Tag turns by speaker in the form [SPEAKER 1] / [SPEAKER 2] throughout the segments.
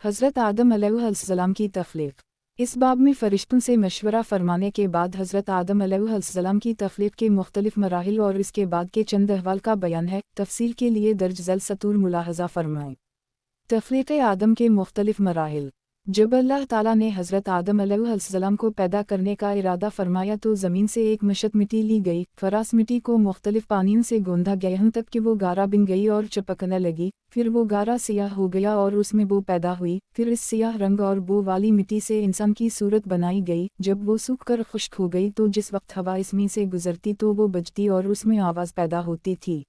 [SPEAKER 1] हज़रत आदम अलैहिस्सलाम की तख्लीक़। इस बाब में फ़रिश्तों से मशवरा फरमाने के बाद हज़रत आदम अलैहिस्सलाम की तख्लीक़ के मुख्तलिफ़ मराहिल और इसके बाद के चंद अहवाल का बयान है। तफ़सील के लिए दर्ज ज़ैल सतूर मुलाहज़ा फरमाएँ। तख्लीक़ आदम के मुख्तलिफ़ मराहिल। जब अल्लाह ताला ने हज़रत आदम अलैहिस्सलाम को पैदा करने का इरादा फरमाया तो ज़मीन से एक मशत मिट्टी ली गई। फरास मिट्टी को मुख्तलिफ़ पानियों से गूंधा गया यहाँ तक कि वो गारा बन गई और चपकने लगी। फिर वो गारा सियाह हो गया और उसमें बू पैदा हुई। फिर इस सियाह रंग और बू वाली मिट्टी से इंसान की सूरत बनाई गई। जब वो सूख कर खुश्क हो गई तो जिस वक्त हवा इसमें से गुजरती तो वो बजती और उसमें आवाज़ पैदा होती थी।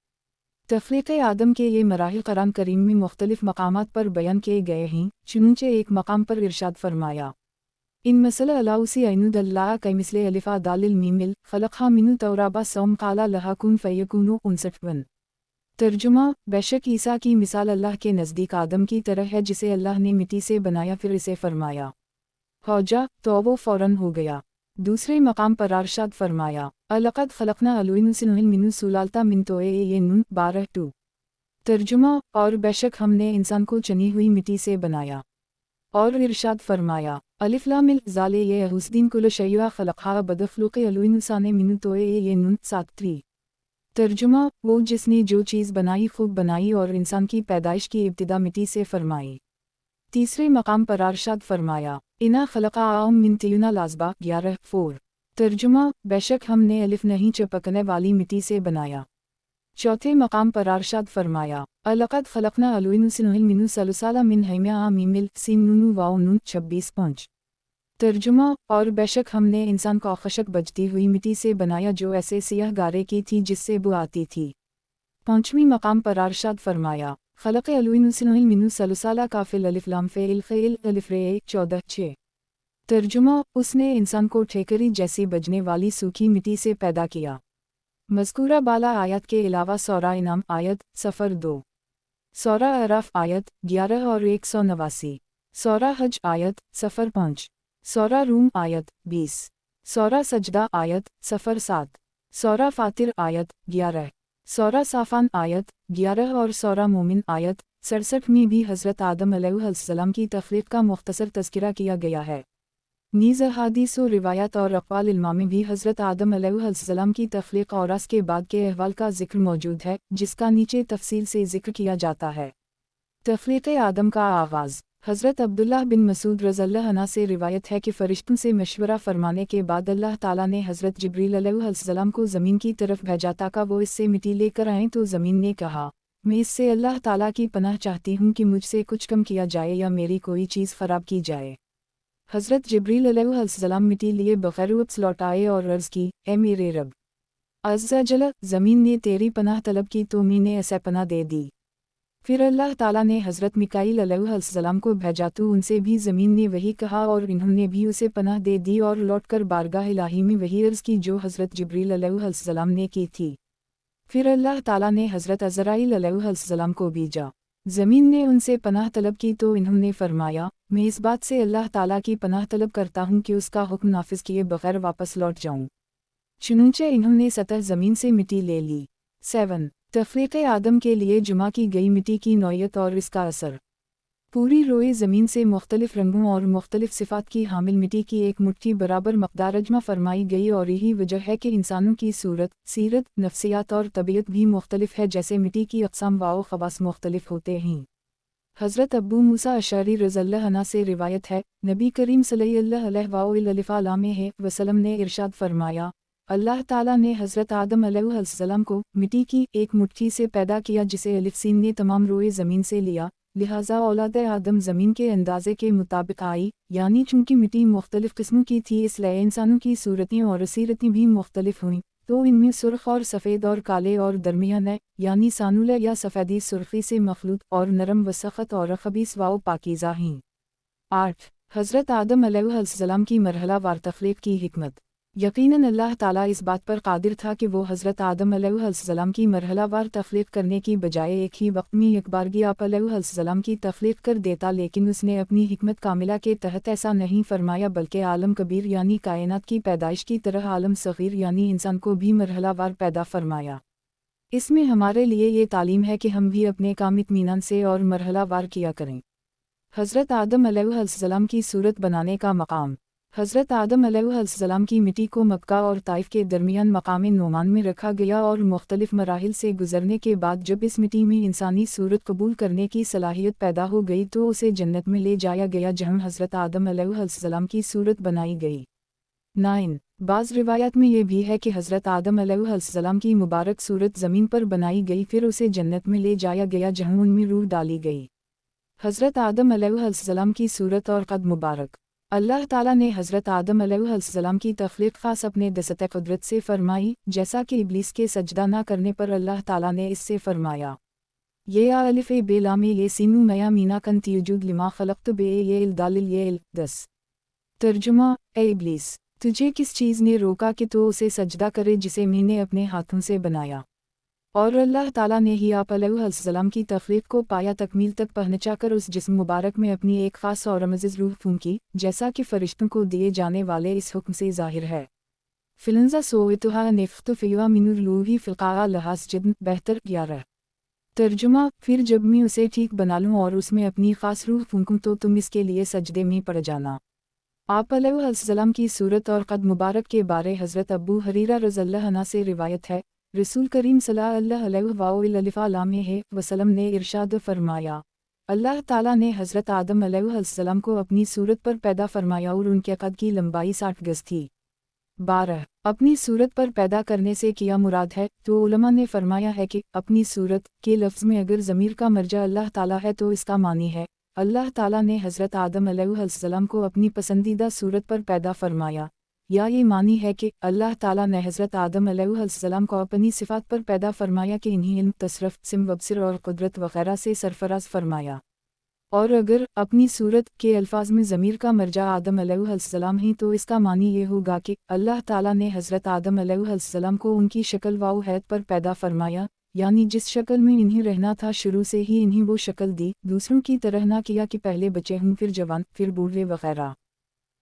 [SPEAKER 1] तख्लीक़ आदम के ये मराहिल कुरान करीम में मुख्तलिफ़ मकामात पर बयान किए गए हैं। चुनंचे एक मकाम पर इरशाद फरमाया, इन मसला अलाउसी ऐनुदल्लाह कैमिसले अलिफ़ा दालिल मीमिल खलक़हा मिनु तौराबा सौम काला लहा कुन फ़यकुनु 59। तर्जुमा, बेशक ईसा की मिसाल अल्लाह के नज़दीक आदम की तरह है जिसे अल्लाह ने मिट्टी से बनाया फिर इसे फरमाया हो जा तो वो फ़ौरन हो गया। दूसरे मकाम पर अरशाद फरमाया, अलक़द ख़लक़ना अलुइनुसिनुहिल मिनु सुलालता मिन तोए ये नून 12। तर्जुमा, और बेशक हमने इंसान को चनी हुई मिट्टी से बनाया। और इरशाद फरमाया, अलिफ लाम मिल ज़ाले ये हुस्दीन कुल शैया ख़लक़हा बदफ़्लुक़े अलुइनुसाने मिनु तोए ये नून 7। तर्जुमा, वो जिसने जो चीज़ बनाई खूब बनाई और इंसान की पैदाइश की इब्तिदा मिट्टी से फरमाई। तीसरे मकाम पर अरशाद फरमाया, इना खलक़ा आम मिन तियुना लाज़बा 11। तर्जुमा, बेशक हमने अलिफ नहीं चपकने वाली मिट्टी से बनाया। चौथे मकाम पर अरशाद फरमाया, अलक़द ख़लक़ना अलुइनुसिनुहिल मिनु सलसाला मिन हैमिया मीमिल सीन नूनु वाओ नून 26। तर्जुमा, और बेशक हमने इंसान को खशक बजती हुई मिट्टी से बनाया जो ऐसे सियाह गारे की थी जिससे बू आती थी। पाँचवीं मकाम पर अरशाद फरमाया, खलक़ अलुइनुसिनुहिल मिनु सलसाला काफ़िल अलिफ लाम फ़ेइल ख़ेइल अलिफ रे 14। तर्जुमा, उसने इंसान को ठेकरी जैसी बजने वाली सूखी मिट्टी से पैदा किया। मज़कूरा बाला आयत के अलावा सौरा इनाम आयत सफ़र 2, सौरा अराफ आयत 11 और 189, सौरा हज आयत सफ़र 5, सौरा रूम आयत 20, सौरा सजदा आयत सफ़र 7, सौरा फातिर आयत 11, सौरा साफ़ान आयत 11 और सौरा मोमिन आयत 67 में भी हज़रत आदम अलैहिस्सलाम की तख्लीक़ का मुख्तसर तज़किरा किया गया है। नीज़ अहादीस व रिवायात और अक़वाल इल्मा में भी हज़रत आदम अलैहिस्सलाम की तख्लीक़ और उसके बाद के अहवाल का ज़िक्र मौजूद है जिसका नीचे तफसील से ज़िक्र किया जाता है। तख्लीक़ आदम का आगाज़। हज़रत अब्दुल्लाह बिन मसूद रज़ियल्लाहु अन्हु से रिवायत है कि फ़रिश्तों से मशवरा फरमाने के बाद अल्लाह ताला ने हज़रत जिब्रील अलैहिस्सलाम को ज़मीन की तरफ भेजा ताकि वो इससे मिट्टी लेकर आएँ तो ज़मीन ने कहा, मैं इससे अल्लाह ताला की पनाह चाहती हूँ कि मुझसे कुछ कम किया जाए या मेरी कोई चीज़ ख़राब की जाए। हज़रत जिब्रील अलैहिस्सलाम मिट्टी लिए बग़ैर वापस लौट आए और अर्ज़ की, ए मेरे रब अज़्ज़ा जल, ज़मीन ने तेरी पनाह तलब की तो मैंने ऐसे पनाह दे दी। फिर अल्लाह ताला ने हज़रत मिकाईल अलैहिस्सलाम को भेजा तो उनसे भी ज़मीन ने वही कहा और इन्होंने भी उसे पनाह दे दी और लौटकर बारगाह इलाही में वही अर्ज़ की जो हज़रत जिब्रील अलैहिस्सलाम ने की थी। फिर अल्लाह ताला ने हज़रत अज़राईल अलैहिस्सलाम को भेजा। ज़मीन ने उनसे पनाह तलब की तो इन्होंने फरमाया, मैं इस बात से अल्लाह ताला की पनाह तलब करता हूँ कि उसका हुक्म नाफिज किए बग़ैर वापस लौट जाऊँ। चुनंचे इन्होंने सतह ज़मीन से मिट्टी ले ली। 7। तख्लीक़ आदम के लिए जुमा की गई मिट्टी की नौयत और इसका असर। पूरी रोए ज़मीन से मुख्तलिफ़ रंगों और मुख्तलिफ़ सिफ़ात की हामिल मिट्टी की एक मुट्ठी बराबर मक़दार अजमा फरमाई गई और यही वजह है कि इंसानों की सूरत, सीरत, नफ्सियात और तबीयत भी मुख्तलिफ़ है जैसे मिट्टी की अक़साम व ख़वास मुख्तलिफ़ होते हैं। हज़रत अबू मूसा अशअरी रज़ियल्लाहु अन्हु से रिवायत है, नबी करीम सल्लल्लाहु अलैहि वसल्लम ने इरशाद फरमाया, अल्लाह ताला ने हज़रत आदम अलैहिस्सलाम को मिट्टी की एक मुट्ठी से पैदा किया जिसे अलिफ सीन ने तमाम रोए ज़मीन से लिया, लिहाजा औलाद आदम ज़मीन के अंदाज़े के मुताबिक आई, यानी चूँकि मिट्टी मुख्तलिफ़ किस्मों की थी इसलिए इंसानों की सूरतें और सीरतें भी मुख्तलिफ़ हुईं, तो इनमें सुर्ख और सफ़ेद और काले और दरमियाने यानी सानुले या सफ़ेदी सुर्खी से मखलूत और नरम व सख़त और ख़बीस व पाकीज़ा हैं। 8। हज़रत आदम अलैहिस्सलाम की मरहला वार तख्लीक़ की हिकमत। यकीनन अल्लाह ताला इस बात पर कादिर था कि वो हज़रत आदम अलैहिस्सलाम की मरहला वार तख्लीक़ करने की बजाय एक ही वक्त में यकबारगी आप अलैहिस्सलाम की तख्लीक़ कर देता, लेकिन उसने अपनी हिकमत कामिला के तहत ऐसा नहीं फरमाया बल्कि आलम कबीर यानी कायनात की पैदाइश की तरह आलम सग़ीर यानी इंसान को भी मरहला वार पैदा फरमाया। इसमें हमारे लिए ये तालीम है कि हम भी अपने काम इत्मीनान से और मरहला वार किया करें। हज़रत आदम अलैहिस्सलाम की सूरत बनाने का मकाम। हज़रत आदम अलैहिस्सलाम की मिट्टी को मक्का और ताइफ के दरमियान मकाम नोमान में रखा गया और मुख्तलिफ मराहिल से गुजरने के बाद जब इस मिट्टी में इंसानी सूरत कबूल करने की सलाहियत पैदा हो गई तो उसे जन्नत में ले जाया गया जहाँ हज़रत आदम अलैहिस्सलाम की सूरत बनाई गई। 9 बाज़ रिवायत में ये भी है कि हज़रत आदम अलैहिस्सलाम की मुबारक सूरत ज़मीन पर बनाई गई फिर उसे जन्नत में ले जाया गया जहाँ उनमें रूह डाली गई। हज़रत आदम अलैहिस्सलाम की सूरत और कद मुबारक। अल्लाह ताला ने हज़रत आदम अलैहिस्सलाम की तख्लीक़ ख़ास अपने दस्ते क़ुदरत से फ़रमाई, जैसा कि इब्लीस के सजदा न करने पर अल्लाह ताला ने इससे फ़रमाया, ये अलिफ़ ए बे लाम ये सीनू मया मीना कन तियुजूद लिमा ख़लक़्तु बे ये इल दालिल ये इल 10। तर्जुमा, ए इब्लीस, तुझे किस चीज़ ने रोका कि तू उसे सजदा करे जिसे मैंने अपने हाथों से बनाया। और अल्लाह ताला ने ही आप अलैहिस्सलाम की तख्लीक़ को पाया तकमील तक पहुँचाकर उस जिस्म मुबारक में अपनी एक ख़ास और अज़ीज़ रूह फूंकी, जैसा कि फ़रिश्तों को दिए जाने वाले इस हुक्म से ज़ाहिर है। फ़िलंज़ा सोइतुहा नफ़्तु फ़िया मिनुर लूही फ़िलक़ा लहास जिद्न बेहतर 11। तर्जुमा, फिर जब मैं उसे ठीक बना लूँ और उसमें अपनी ख़ास रूह फूंकूँ तो तुम इसके लिए सजदे में पड़ जाना। आप अलैहिस्सलाम की सूरत और कद मुबारक के बारे हज़रत अबू हरीरा रज़ियल्लाहु अन्हु से रिवायत है, रसूल करीम सल्लल्लाहु अलैहि वसल्लम ने इरशाद फरमाया, अल्लाह ताला ने हज़रत आदम अलैहिस्सलाम को अपनी सूरत पर पैदा फरमाया और उनके कद की लंबाई 60 गज़ थी। 12 अपनी सूरत पर पैदा करने से क्या मुराद है, तो उलमा ने फरमाया है कि अपनी सूरत के लफ्ज़ में अगर ज़मीर का मर्जा अल्लाह ताला है तो इसका मानी है अल्लाह ताला ने हज़रत आदम अलैहिस्सलाम को अपनी पसंदीदा सूरत पर पैदा फरमाया, या ये मानी है कि अल्लाह ताला ने हज़रत आदम अलैहिस्सलाम को अपनी सिफ़ात पर पैदा फरमाया कि इन्हीं इल्म, तसरफ़, सिम, वब्सर और कुदरत वग़ैरह से सरफराज फरमाया। और अगर अपनी सूरत के अल्फाज में ज़मीर का मर्जा आदम अलैहिस्सलाम ही तो इसका मानी ये होगा कि अल्लाह ताला ने हज़रत आदम अलैहिस्सलाम को उनकी शक्ल व हैत पर पैदा फरमाया, यानी जिस शक्ल में इन्हीं रहना था शुरू से ही इन्हीं वो शक्ल दी, दूसरों की तरह ना किया कि पहले बच्चे हों फिर जवान फिर बूढ़े वग़ैरह।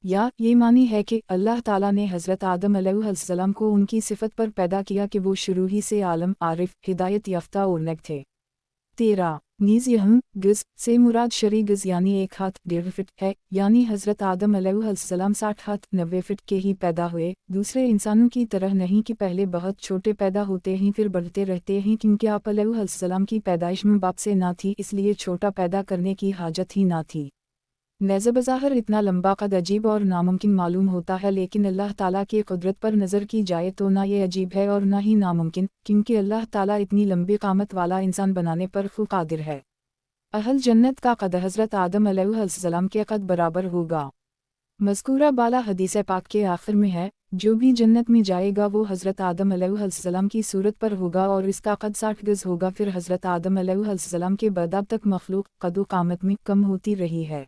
[SPEAKER 1] या ये मानी है कि अल्लाह ताला ने हज़रत आदम अलैहिस्सलाम को उनकी सिफ़त पर पैदा किया कि वो शुरू ही से आलम, आरिफ, हिदायत याफ्ता और नेक थे। 13 नीज़ यहूं गज़ से मुराद शरी गज़ यानी 1 हाथ 1.5 फीट है, यानी हज़रत आदम अलैहिस्सलाम 60 हाथ 90 फीट के ही पैदा हुए, दूसरे इंसानों की तरह नहीं कि पहले बहुत छोटे पैदा होते हैं फिर बढ़ते रहते हैं, क्योंकि आप अलैहिस्सलाम की पैदाइश में बाप से ना थी इसलिए छोटा पैदा करने की हाजत ही ना थी। नज़र इतना लंबा कद अजीब और नामुमकिन मालूम होता है, लेकिन अल्लाह ताला की कुदरत पर नज़र की जाए तो ना ये अजीब है और ना ही नामुमकिन, क्योंकि अल्लाह ताला इतनी लंबी क़ामत वाला इंसान बनाने पर खुद कादिर है। अहल जन्नत का कद हज़रत आदम अलैहिस्सलाम के कद बराबर होगा। मज़कूरा बाला हदीस पाक के आखिर में है, जो भी जन्नत में जाएगा वो हज़रत आदम अलैहिस्सलाम की सूरत पर होगा और इसका कद 60 गज़ होगा। फिर हज़रत आदम अलैहिस्सलाम के बाद अब तक मखलूक कदो क़ामत में कम होती रही है।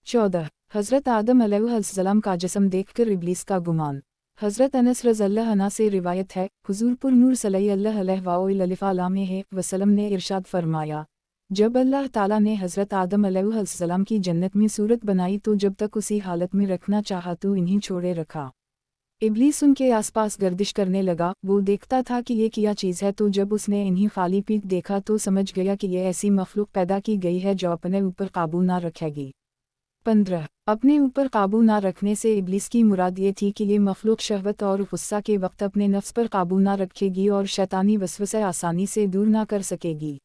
[SPEAKER 1] 14 हज़रत आदम अलैहिस्सलाम का जिस्म देखकर इब्लीस का गुमान। हज़रत अनस रज़ियल्लाहु अन्हु से रिवायत है, हुज़ूर पुर नूर सल्लल्लाहु अलैहि वसल्लम ने इरशाद फरमाया, जब अल्लाह ताला ने हज़रत आदम अलैहिस्सलाम की जन्नत में सूरत बनाई तो जब तक उसी हालत में रखना चाहा तो इन्हीं छोड़े रखा। इब्लीस उनके आसपास गर्दिश करने लगा, वो देखता था कि ये क्या चीज़ है, तो जब उसने इन्हीं खाली पीठ देखा तो समझ गया कि ये ऐसी मखलूक पैदा की गई है जो अपने ऊपर काबू ना रखेगी। 15 अपने ऊपर काबू ना रखने से इब्लीस की मुराद ये थी कि ये मखलूक शहवत और गुस्सा के वक्त अपने नफ्स पर काबू ना रखेगी और शैतानी वसवसे आसानी से दूर ना कर सकेगी।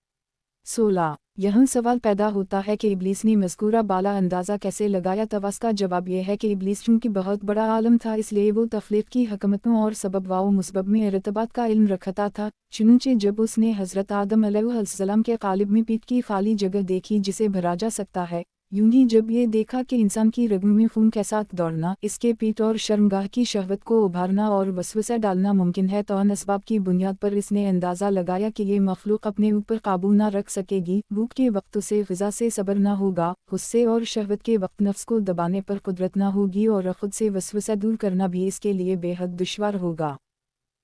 [SPEAKER 1] 16 यहाँ सवाल पैदा होता है कि इब्लीस ने मज़कूरा बाला अंदाज़ा कैसे लगाया। तवास का जवाब यह है कि इब्लीस चूँकि बहुत बड़ा आलम था इसलिए वो तख्लीक़ की हकमतों और सबब व मुसबब में इर्तिबात का इल्म रखता था। चुनंचे जब उसने हज़रत आदम अलैहिस्सलाम के क़ालिब में पीठ की खाली जगह देखी जिसे भरा जा सकता है, यूं ही जब ये देखा कि इंसान की रगों में खून के साथ दौड़ना, इसके पीठ और शर्मगाह की शहवत को उभारना और वसवसा डालना मुमकिन है, तो इन असबाब की बुनियाद पर इसने अंदाज़ा लगाया कि ये मखलूक अपने ऊपर काबू ना रख सकेगी। भूख के वक्त उसे ग़िज़ा से सब्र ना होगा, गुस्से और शहवत के वक्त नफ्स को दबाने पर कुदरत ना होगी और ख़ुद से वसवसा दूर करना भी इसके लिए बेहद दुश्वार होगा।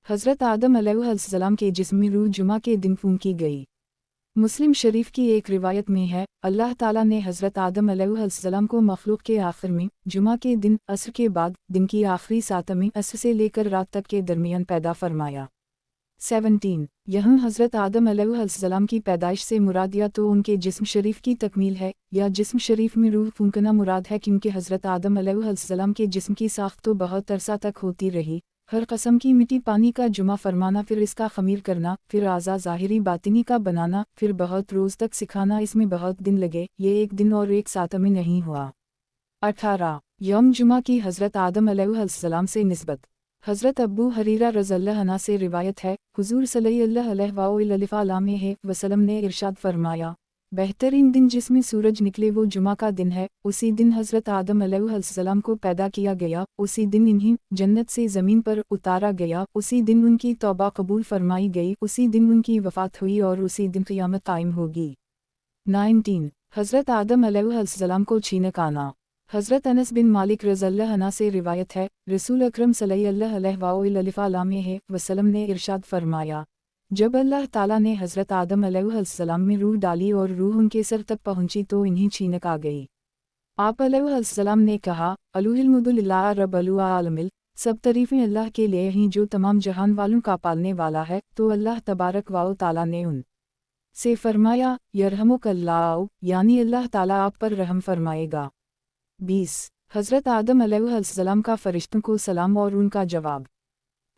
[SPEAKER 1] हज़रत आदम अलैहिस्सलाम के जिस्म में रूह जुमा के दिन फूंकी गई। मुस्लिम शरीफ की एक रिवायत में है, अल्लाह ताला ने हज़रत आदम अलैहिस्सलाम को मखलूक के आखिर में जुमा के दिन असर के बाद दिन की आखिरी सात में असर से लेकर रात तक के दरमियान पैदा फरमाया। 17 यहाँ हज़रत आदम अलैहिस्सलाम की पैदाइश से मुराद या तो उनके जिस्म शरीफ की तकमील है या जिस्म शरीफ में रूह फूंकना मुराद है, क्योंकि हज़रत आदम अलैहिस्सलाम के जिस्म की साख्त तो बहुत अरसा तक होती रही। हर कस्म की मिट्टी पानी का जुमा फरमाना, फिर इसका खमीर करना, फिर आज़ा ज़ाहिरी बातिनी का बनाना, फिर बहुत रोज़ तक सिखाना, इसमें बहुत दिन लगे, ये एक दिन और एक साथ में नहीं हुआ। 18 यौम जुमा की हज़रत आदम अलैहिस्सलाम से निस्बत। हज़रत अबू हरीरा रज़ियल्लाहु अन्हु से रिवायत है, हुज़ूर सल्लल्लाहु अलैहि वसल्लम ने इरशाद फरमाया, बेहतरीन दिन जिसमें सूरज निकले वो जुमा का दिन है। उसी दिन हज़रत आदम अलैहिस्सलाम को पैदा किया गया, उसी दिन इन्हें जन्नत से ज़मीन पर उतारा गया, उसी दिन उनकी तौबा कबूल फरमाई गई, उसी दिन उनकी वफ़ात हुई और उसी दिन क़यामत कायम होगी। 19 हज़रत आदम अलैहिस्सलाम को छीनक आना। हज़रत अनस बिन मालिक रज़ियल्लाहु अन्हु से रिवायत है, रसूल अकरम सल्लल्लाहु अलैहि वसल्लम ने इरशाद फरमाया, जब अल्लाह ताला ने हज़रत आदम अलैहिस्सलाम में रूह डाली और रूह उनके सर तक पहुंची तो इन्हें छीनक आ गई। आप अलैहिस्सलाम ने कहा, अलहुल्मुदुलिल्लाह रब्बुल आलमीन, सब तारीफ़ें अल्लाह के लिए हैं जो तमाम जहान वालों का पालने वाला है। तो अल्लाह तबारक व ताला ने उन से फरमाया, यरहमुकल्लाह, यानी अल्लाह ताला आप पर रहम फरमाएगा। 20 हज़रत आदम अलैहिस्सलाम का फ़रिश्तों को सलाम और उनका जवाब।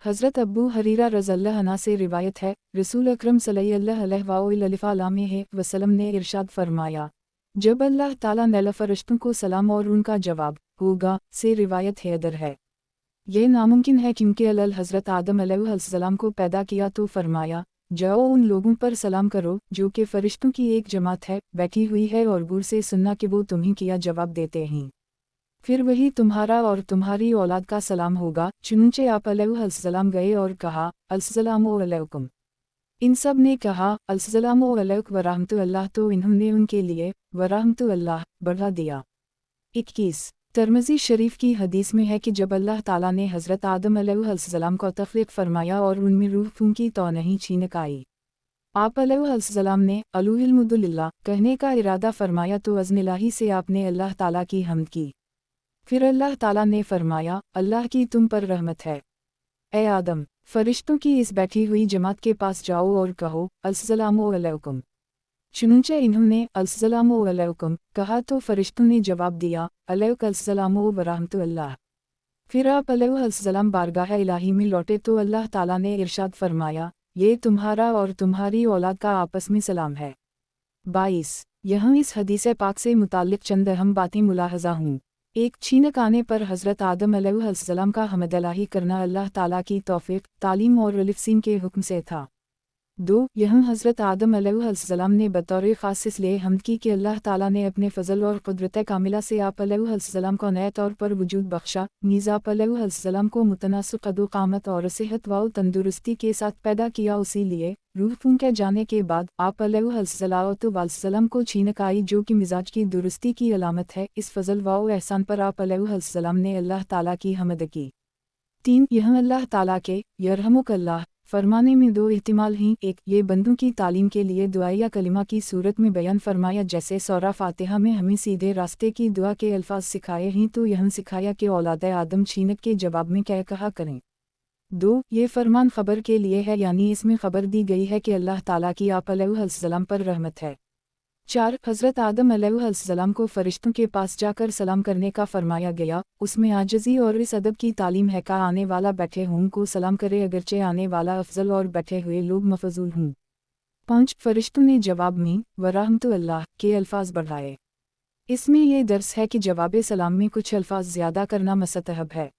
[SPEAKER 1] हज़रत अबू हरीरा रज़ियल्लाहु अन्हु से रिवायत है, रसूल अकरम सल्लल्लाहु अलैहि वसल्लम ने इरशाद फरमाया, जब अल्लाह ताला ने फ़रिश्तों को सलाम और उनका जवाब होगा से रिवायत हैदर है। यह नामुमकिन है क्योंकि हज़रत आदम अलैहिस्सलाम को पैदा किया तो फरमाया, जाओ उन लोगों पर सलाम करो जो कि फ़रिश्तों की एक जमात है, बैठी हुई है और गुर से सुनना कि वो तुम्हें किया जवाब देते हैं। फिर वही तुम्हारा और तुम्हारी औलाद का सलाम होगा। चुनंचे आप अलैहिस्सलाम गए और कहा, अस्सलामु अलैकुम। इन सब ने कहा, अस्सलामु अलैकुम वरहमतुल्लाह, तो इन्होंने उनके लिए वरहमतुल्लाह बढ़ा दिया। 21 तिरमिज़ी शरीफ की हदीस में है कि जब अल्लाह ताला ने हज़रत आदम अलैहिस्सलाम को तख़लीक़ फरमाया और उनमें रूह फूंकी तो नहीं छीनक आई। आप अलैहिस्सलाम ने अलहुल्मुदुलिल्लाह कहने का इरादा फरमाया तो अज़्निल्लाही से आपने अल्लाह ताला की हम्द की। फिर अल्लाह ताला ने फरमाया, अल्लाह की तुम पर रहमत है। ए आदम, फ़रिश्तों की इस बैठी हुई जमात के पास जाओ और कहो, अस्सलामु अलैकुम। चुनंचे इन्होंने अस्सलामु अलैकुम कहा तो फ़रिश्तों ने जवाब दिया, अलैकुमुस्सलामु वरहमतुल्लाह। फिर आप अलैहिस्सलाम बारगाह इलाही में लौटे तो अल्लाह ताला ने इरशाद फरमाया, ये तुम्हारा और तुम्हारी औलाद का आपस में सलाम है। 22 यहाँ इस हदीस पाक से मुताल्लिक़ चंद अहम बातें मुलाहज़ा हूँ। एक छीनक आने पर हज़रत आदम अलैहिस्सलाम का हम्दुलिल्लाह करना अल्लाह ताला की तौफ़ीक़, तालीम और इल्फ़सीन के हुक्म से था। 2 यहाँ हज़रत आदम अलैहिस्सलाम ने बतौर ख़ास इसलिए हम्द की कि अल्लाह ताला ने अपने फ़ज़ल और क़ुदरत कामिला से आप अलैहिस्सलाम को नए तौर पर वजूद बख्शा। नीज़ आप अलैहिस्सलाम को मुतनासिब क़द क़ामत और सेहत व तंदुरुस्ती के साथ पैदा किया, उसी लिए रूह फूंके जाने के बाद आप अलैहिस्सलाम को छीनक आई जो कि मिजाज की दुरुस्ती की अलामत है। इस फ़ज़ल व एहसान पर आप अलैहिस्सलाम ने अल्लाह ताला की हम्द की। 3 यहाँ अल्लाह ताला के यरहमुकल्लाह फरमाने में 2 एहतिमाल हैं। एक, ये बंदों की तालीम के लिए दुआ या कलिमा की सूरत में बयान फरमाया, जैसे सूरा फातिहा में हमें सीधे रास्ते की दुआ के अल्फाज सिखाए हैं तो यहाँ सिखाया कि औलाद आदम छीनक के जवाब में क्या कहा करें। 2 ये फरमान ख़बर के लिए है, यानी इसमें ख़बर दी गई है कि अल्लाह ताला की आप अलैहिस्सलाम पर रहमत है। 4 हज़रत आदम अलैहिस्सलाम को फ़रिश्तों के पास जाकर सलाम करने का फरमाया गया, उसमें आजिज़ी और इस अदब की तालीम है कि आने वाला बैठे हुओं को सलाम करे, अगरचे आने वाला अफजल और बैठे हुए लोग मफजूल हों। 5 फ़रिश्तों ने जवाब में वरहमतुल्लाह के अल्फाज बढ़ाए। इसमें यह दर्स है कि जवाब सलाम में कुछ अल्फाज ज़्यादा करना मुस्तहब है।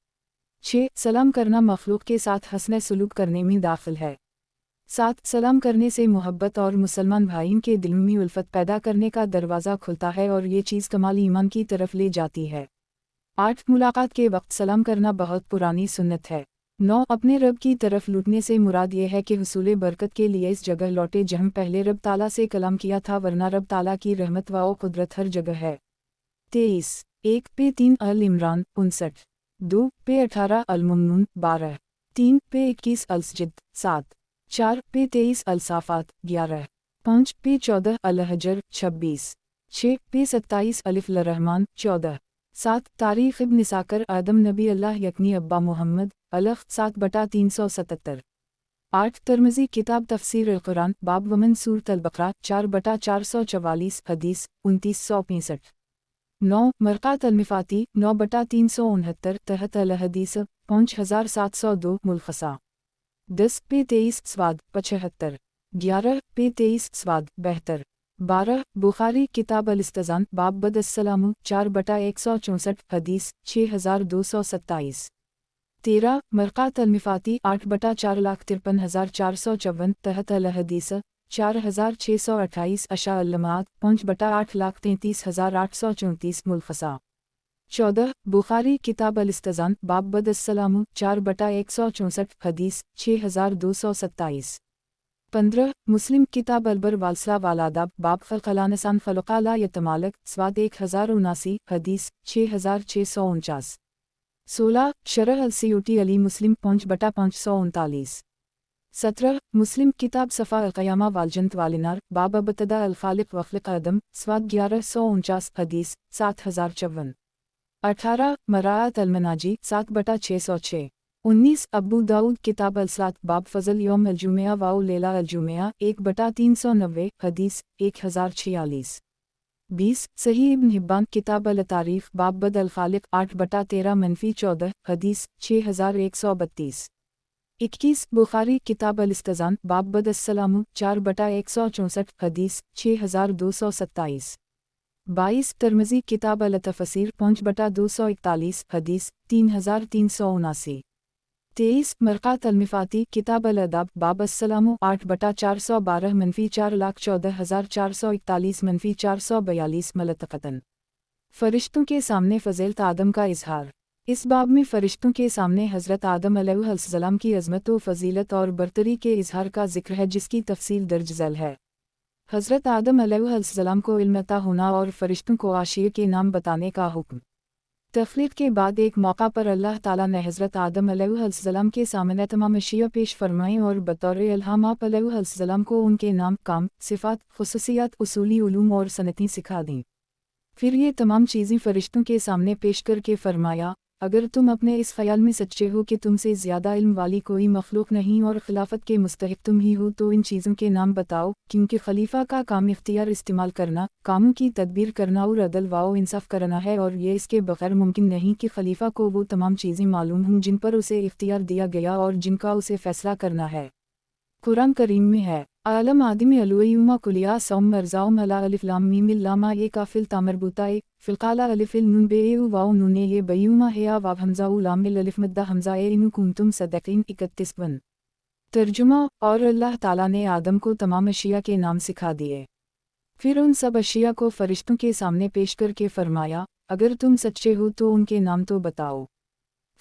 [SPEAKER 1] 6 सलाम करना मखलूक के साथ हसन सलूक करने में दाखिल है। 7 सलाम करने से मोहब्बत और मुसलमान भाइयों के दिल में उल्फत पैदा करने का दरवाज़ा खुलता है और ये चीज़ कमाल ईमान की तरफ ले जाती है। 8 मुलाकात के वक्त सलाम करना बहुत पुरानी सुन्नत है। 9 अपने रब की तरफ लुटने से मुराद ये है कि हुसूल बरकत के लिए इस जगह लौटे जहाँ पहले रब ताला से कलाम किया था, वरना रब ताला की रहमत व कुदरत हर जगह है। 23 1 पे 3 अल इमरान 59, 2 पे 18 अल मुमनून 12, 3 पे 21 अल सज्द 7, 4 पे 23 अल साफ़ात 11, 5 पे 14 अल हजर 26, 6 पे 27 अलिफ रहमान 14, 7 तारीख़ इब्न साकर आदम नबी अल्लाह यकनी अब्बा मोहम्मद अलग 7/377। 8 तिरमिज़ी किताब तफसीर अल-कुरान बाब वमन सूरत अल-बकरा 4/444 हदीस 2965। 9 मरक़ात अल-मिफ़ाती 9/369 तहत अल-हदीस 5702 मुलखसा 10 पे 23 स्वाद 75। 11 पे 23 स्वाद 72। 12 बुखारी किताब अल-इस्तज़ान बाब बदस्सलामु 4/164 हदीस 6227। 13 मरक़ात अल-मिफ़ाती 8/453,454 तहत अल-हदीस 4628 अशा अल-लमात 5/833,834 मुलखसा 14 बुखारी किताब अल-इस्तज़ान बाब बदस्सलामु 4/164 हदीस 6227। 15 मुस्लिम किताब अलबर वालसला वालादाब बाब ख़लक़लानसान ख़लक़ाला यतमालक स्वाद 1079 हदीस 6649। 16 शरह अल-सियूती अली मुस्लिम 5/539। 17 मुस्लिम किताब सफ़ा अल-क़यामा वालजंत वालिनार बाब अबतदा अल-ख़ालिक़ वख़्लक़ आदम स्वाद 1149 हदीस 7054। 18 मराआत अल-मनाजी 7/606। 19 अबू दाऊद किताब अल-सलात बाब फ़ज़ल यौम अल-जुमेआ वाउ लेला अल-जुमेआ 1/390 हदीस 1046। 20 सही इब्न हिब्बान किताब अल-तारीफ़ बाब बद अल-ख़ालिक़ 8/13-14 हदीस 6132। 21 बुखारी किताब अल-इस्तज़ान बाब बदस्सलामु 4/164 हदीस 6227। 22 तिरमिज़ी किताब अल-तफ़सीर 5/241 हदीस 3379। 23 मरक़ात अल-मिफ़ाती किताब अल-अदाब बाब अस्सलामु 8/412 -414,441 मलतक़तन। फ़रिश्तों के सामने फ़ज़ीलत आदम का इज़हार। इस बाब में फ़रिश्तों के सामने हज़रत आदम अलैहिस्सलाम की अज़मत व फ़ज़ीलत और बरतरी के इज़हार का ज़िक्र है, जिसकी तफ़सील दर्ज झैल है। हज़रत आदम अलैहिस्सलाम को इल्म अता होना और फ़रिश्तों को आशिया के नाम बताने का हुक्म। तख़लीक़ के बाद एक मौका पर अल्लाह ताला ने हज़रत आदम अलैहिस्सलाम के सामने तमाम अशिया पेश फरमाई और बतौर इल्हाम आप अलैहिस्सलाम को उनके नाम, काम, सिफ़ात, ख़ुसूसियात, उसूली उलूम और सनतें सिखा दीं। फिर ये तमाम चीज़ें फ़रिश्तों के सामने पेश करके फ़रमाया, अगर तुम अपने इस ख़याल में सच्चे हो कि तुमसे ज़्यादा इल्म वाली कोई मखलूक नहीं और खिलाफत के मुस्तहिक़ तुम ही हो, तो इन चीज़ों के नाम बताओ, क्योंकि खलीफा का काम इख्तियार इस्तेमाल करना, कामों की तदबीर करना और अदल व इंसाफ़ करना है, और ये इसके बग़ैर मुमकिन नहीं कि खलीफा को वो तमाम चीज़ें मालूम हों जिन पर उसे इख्तियार दिया गया और जिनका उसे फ़ैसला करना है। कुरान करीम में है, आलम आदमी अलुयुमा कुलिया सौम मरज़ाउम अला अलिफ लाम मीम लामा ये काफिल तामरबूता ए फ़िलक़ाला अलिफ़िल नून बेउ वाउ नूने ये बयुमा है या वाव हमज़ाउ लामिल अलिफ मद्दा हमज़ा ए इनु कुंतुम सदक़ीन 31। तर्जुमा और अल्लाह ताला ने आदम को तमाम अशिया के नाम सिखा दिए। फिर उन सब अशिया को फ़रिश्तों के सामने पेश करके फ़रमाया, अगर तुम सच्चे हो तो उनके नाम तो बताओ।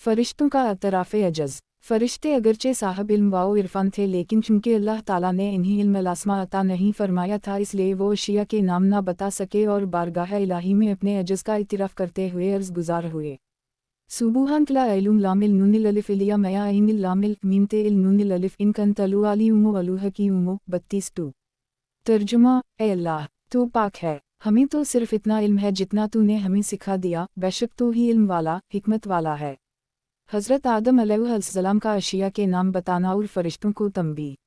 [SPEAKER 1] फ़रिश्तों का अतराफ़े अजज़। फ़रिश्ते अगरचे साहब इल्म व इरफ़ान थे, लेकिन चूँकि अल्लाह ताला ने इन्हें इल्म अल-आस्मा अता नहीं फ़रमाया था, इसलिए वो अशिया के नाम ना बता सके और बारगाह इलाही में अपने अजज़ का इतिराफ़ करते हुए अर्ज़ गुज़ार हुए। सुबहानक ला इल्म लामिल नूनिल अलिफ़ इलिया मया इनिल लामिल मीम ते इल नूनिल अलिफ़ इन कंतलु आलियुमु अलुहकीयुमु 32। तर्जुमा, ए अल्लाह, तू पाक है, हमें तो सिर्फ़ इतना इल्म है जितना तूने हमें सिखा दिया, बेशक तू ही इल्म वाला, हिकमत वाला है। हज़रत आदम अलैहिस्सलाम का अशिया के नाम बताना और फ़रिश्तों को तंबी।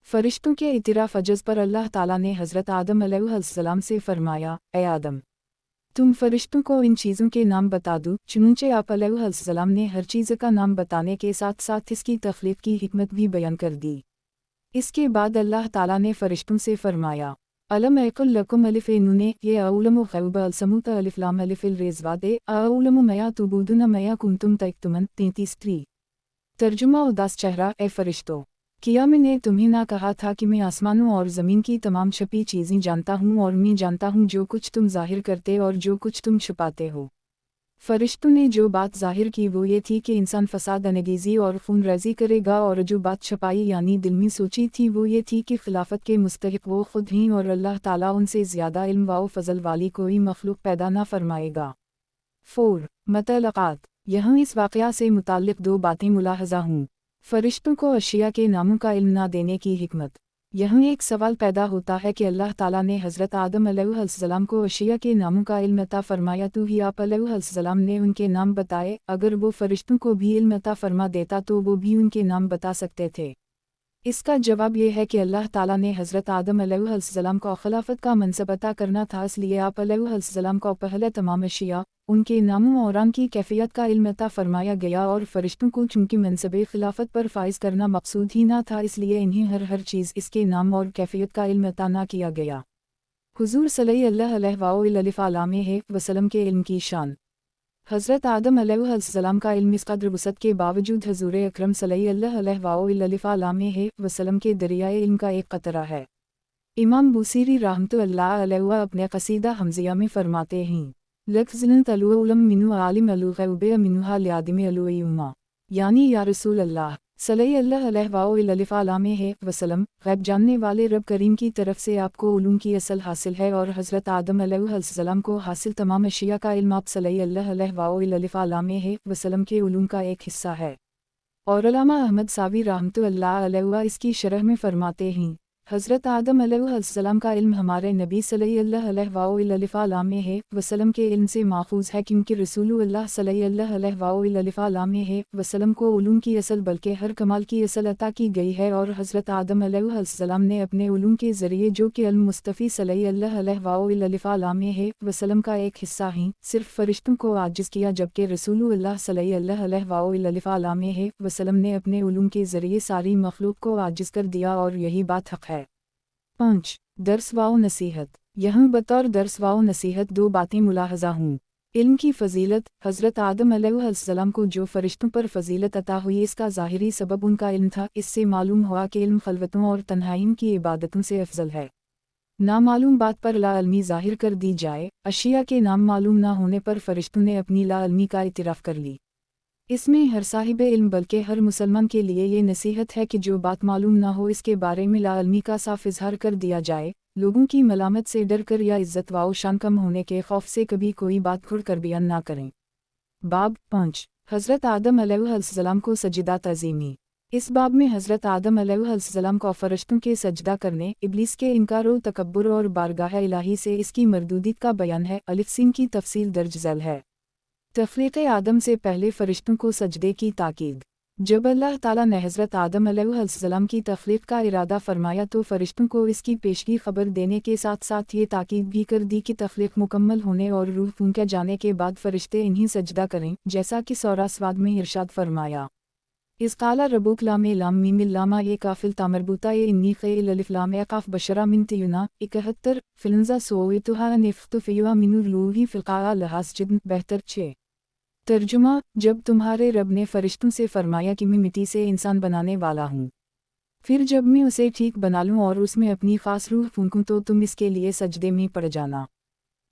[SPEAKER 1] फ़रिश्तों के इतिराफ़ अजज़ पर अल्लाह ताला ने हज़रत आदम अलैहिस्सलाम से फ़रमाया, ए आदम, तुम फ़रिश्तों को इन चीज़ों के नाम बता दो। चुनंचे आप अलैहिस्सलाम ने हर चीज़ का नाम बताने के साथ साथ इसकी तख़लीक़ की हिकमत भी बयान कर दी। इसके बाद अल्लाह ताला ने फ़रिश्तों से फ़रमाया, अलम अक़ुल लकुम अलिफ़ नूने ये अउलमु ग़ैब अलसमुत अलिफ़ लाम अलिफ़िल रेज़वादे अउलमु मया तुबूदुन मया कुंतुम तक्तुमन 33। तर्जुमा उदास चेहरा, ए फ़रिश्तों, किया मैंने तुम्हें ना कहा था कि मैं आसमानों और ज़मीन की तमाम छपी चीज़ें जानता हूँ, और मैं जानता हूँ जो कुछ तुम ज़ाहिर करते और जो कुछ तुम छुपाते हो। फ़रिश्तों ने जो बात ज़ाहिर की वो ये थी कि इंसान फ़साद, अनगेज़ी और खून रेज़ी करेगा, और जो बात छपाई यानी दिल में सोची थी वो ये थी कि खिलाफत के मुस्तहिक़ वो ख़ुद हैं और अल्लाह ताला उनसे ज़्यादा इल्म व फ़ज़ल वाली कोई मखलूक पैदा ना फरमाएगा। 4 मतलक़ात। यहाँ इस वाक़या से मुताल्लिक़ दो बातें मुलाहज़ा हूँ। फ़रिश्तों को अशिया के नामों का इल्म ना देने की हिकमत। यहाँ एक सवाल पैदा होता है कि अल्लाह ताला ने हज़रत आदम अलैहिस्सलाम को अशिया के नामों का इल्म अता फ़रमाया, तो ही आप अलैहिस्सलाम ने उनके नाम बताए। अगर वो फ़रिश्तों को भी इल्म अता फ़रमा देता तो वो भी उनके नाम बता सकते थे। इसका जवाब ये है कि अल्लाह ताला ने हज़रत आदम अलैहिस्सलाम को खिलाफत का मनसब अता करना था, इसलिए आप अलैहिस्सलाम को पहले तमाम अशिया, उनके नामों और उनकी कैफियत का इल्म अता फरमाया गया, और फरिश्तों को चूँकि मनसब खिलाफत पर फाइज करना मकसूद ही ना था, इसलिए इन्हें हर चीज़ इसके नाम और कैफियत का इल्म अता ना किया गया। हुज़ूर सल्लल्लाहु अलैहि वसल्लम के इल्म की शान। हज़रत आदम अलैहिस्सलाम का इल्म इस कदर वसअत के बावजूद हज़ूर अकरम सल्लल्लाहु अलैहि वसल्लम के दरियाए इल्म का एक कतरा है। इमाम बुसीरी रहमतुल्लाह अलैहि अपने क़सीदा हमज़िया में फरमाते हैं, लफ़्ज़न तलु उलम मिनु आलिम अलु ग़ैब मिनुहा लियादिम अलु युमा, यानी या रसूल अल्लाह सल्लल्लाहु अलैहि वसल्लम, ग़ैब जानने वाले रब करीम की तरफ से आपको उलूम की असल हासिल है, और हज़रत आदम अलैहिस्सलाम को हासिल तमाम अशिया का इल्म आप सल्लल्लाहु अलैहि वसल्लम के उलूम का एक हिस्सा है। और अल्लामा अहमद सावी रहमतुल्लाह अलैहि इसकी शरह में फरमाते हैं, हज़रत आदम अलैहिस्सलाम का इल्म हमारे नबी सल्लल्लाहु अलैहि वसल्लम के इल्म से माखूज़ है, क्योंकि रसूलुल्लाह सल्लल्लाहु अलैहि वसल्लम को उलूम की असल बल्कि हर कमाल की असल अता की गई है, और हज़रत आदम अलैहिस्सलाम ने अपने उलूम के ज़रिए जो कि अल-मुस्तफ़ी सल्लल्लाहु अलैहि वसल्लम का एक हिस्सा हैं, सिर्फ़ फ़रिश्तों को आजिज़ किया, जबकि रसूलुल्लाह सल्लल्लाहु अलैहि वसल्लम ने अपने उलूम के ज़रिए सारी मखलूक को आजिज़ कर दिया, और यही बात हक़ है। 5. दर्स व नसीहत। यहाँ बतौर दर्स व नसीहत दो बातें मुलाहज़ा हूँ। इल्म की फ़जीलत। हज़रत आदम अलैहिस्सलाम को जो फ़रिश्तों पर फ़जीलत अता हुई, इसका ज़ाहिरी सबब उनका इल्म था। इससे मालूम हुआ कि इल्म खलवतों और तन्हाइयों की इबादतों से अफजल है। नामालूम बात पर लाइल्मी ज़ाहिर कर दी जाए। अशिया के नाम मालूम ना होने पर फ़रिश्तों ने अपनी लाइल्मी का इतिराफ़ कर ली। इसमें हर साहिब इल्म बल्कि हर मुसलमान के लिए ये नसीहत है कि जो बात मालूम ना हो इसके बारे में लाइल्मी का साफ इजहार कर दिया जाए। लोगों की मलामत से डर कर या इज़्ज़त व शान कम होने के खौफ से कभी कोई बात खुल कर बयान ना करें। बाब 5. हज़रत आदम अलैहिस्सलाम को सजदा तज़ीमी। इस बाब में हज़रत आदम अलैहिस्सलाम को फ़रिश्तों के सजदा करने, इब्लीस के इनकार व तकब्बुर और बारगाह इलाही से इसकी मरदूदियत का बयान है। अलिफ सीन की तफसील दर्ज झैल है। तख़लीक़ आदम से पहले फ़रिश्तों को सजदे की ताकीद। जब अल्लाह ताला ने हज़रत आदम अलैहिस्सलाम की तख़लीक़ का इरादा फरमाया तो फ़रिश्तों को इसकी पेशगी ख़बर देने के साथ साथ ये ताकीद भी कर दी कि तख़लीक़ मुकम्मल होने और रूह फूंके जाने के बाद फ़रिश्ते इन्हीं सजदा करें, जैसा कि सूरह स्वाद में इरशाद फरमाया, इस काला रबुक लामे लाम मीम लामा ये काफिल तामरबूता ये इन्नी क़ैल अलिफ लाम काफ बशरा मिन त्युना 71 फिलंजा सोएतुहा निफ्तु फ़ियुहा मिनुर लूही फ़िलक़ा लहास जिद्न 72 तर्जुमा। जब तुम्हारे रब ने फ़रिश्तों से फरमाया कि मैं मिट्टी से इंसान बनाने वाला हूँ, फिर जब मैं उसे ठीक बना लूँ और उसमें अपनी ख़ास रूह फूंकूँ तो तुम इसके लिए सजदे में पड़ जाना।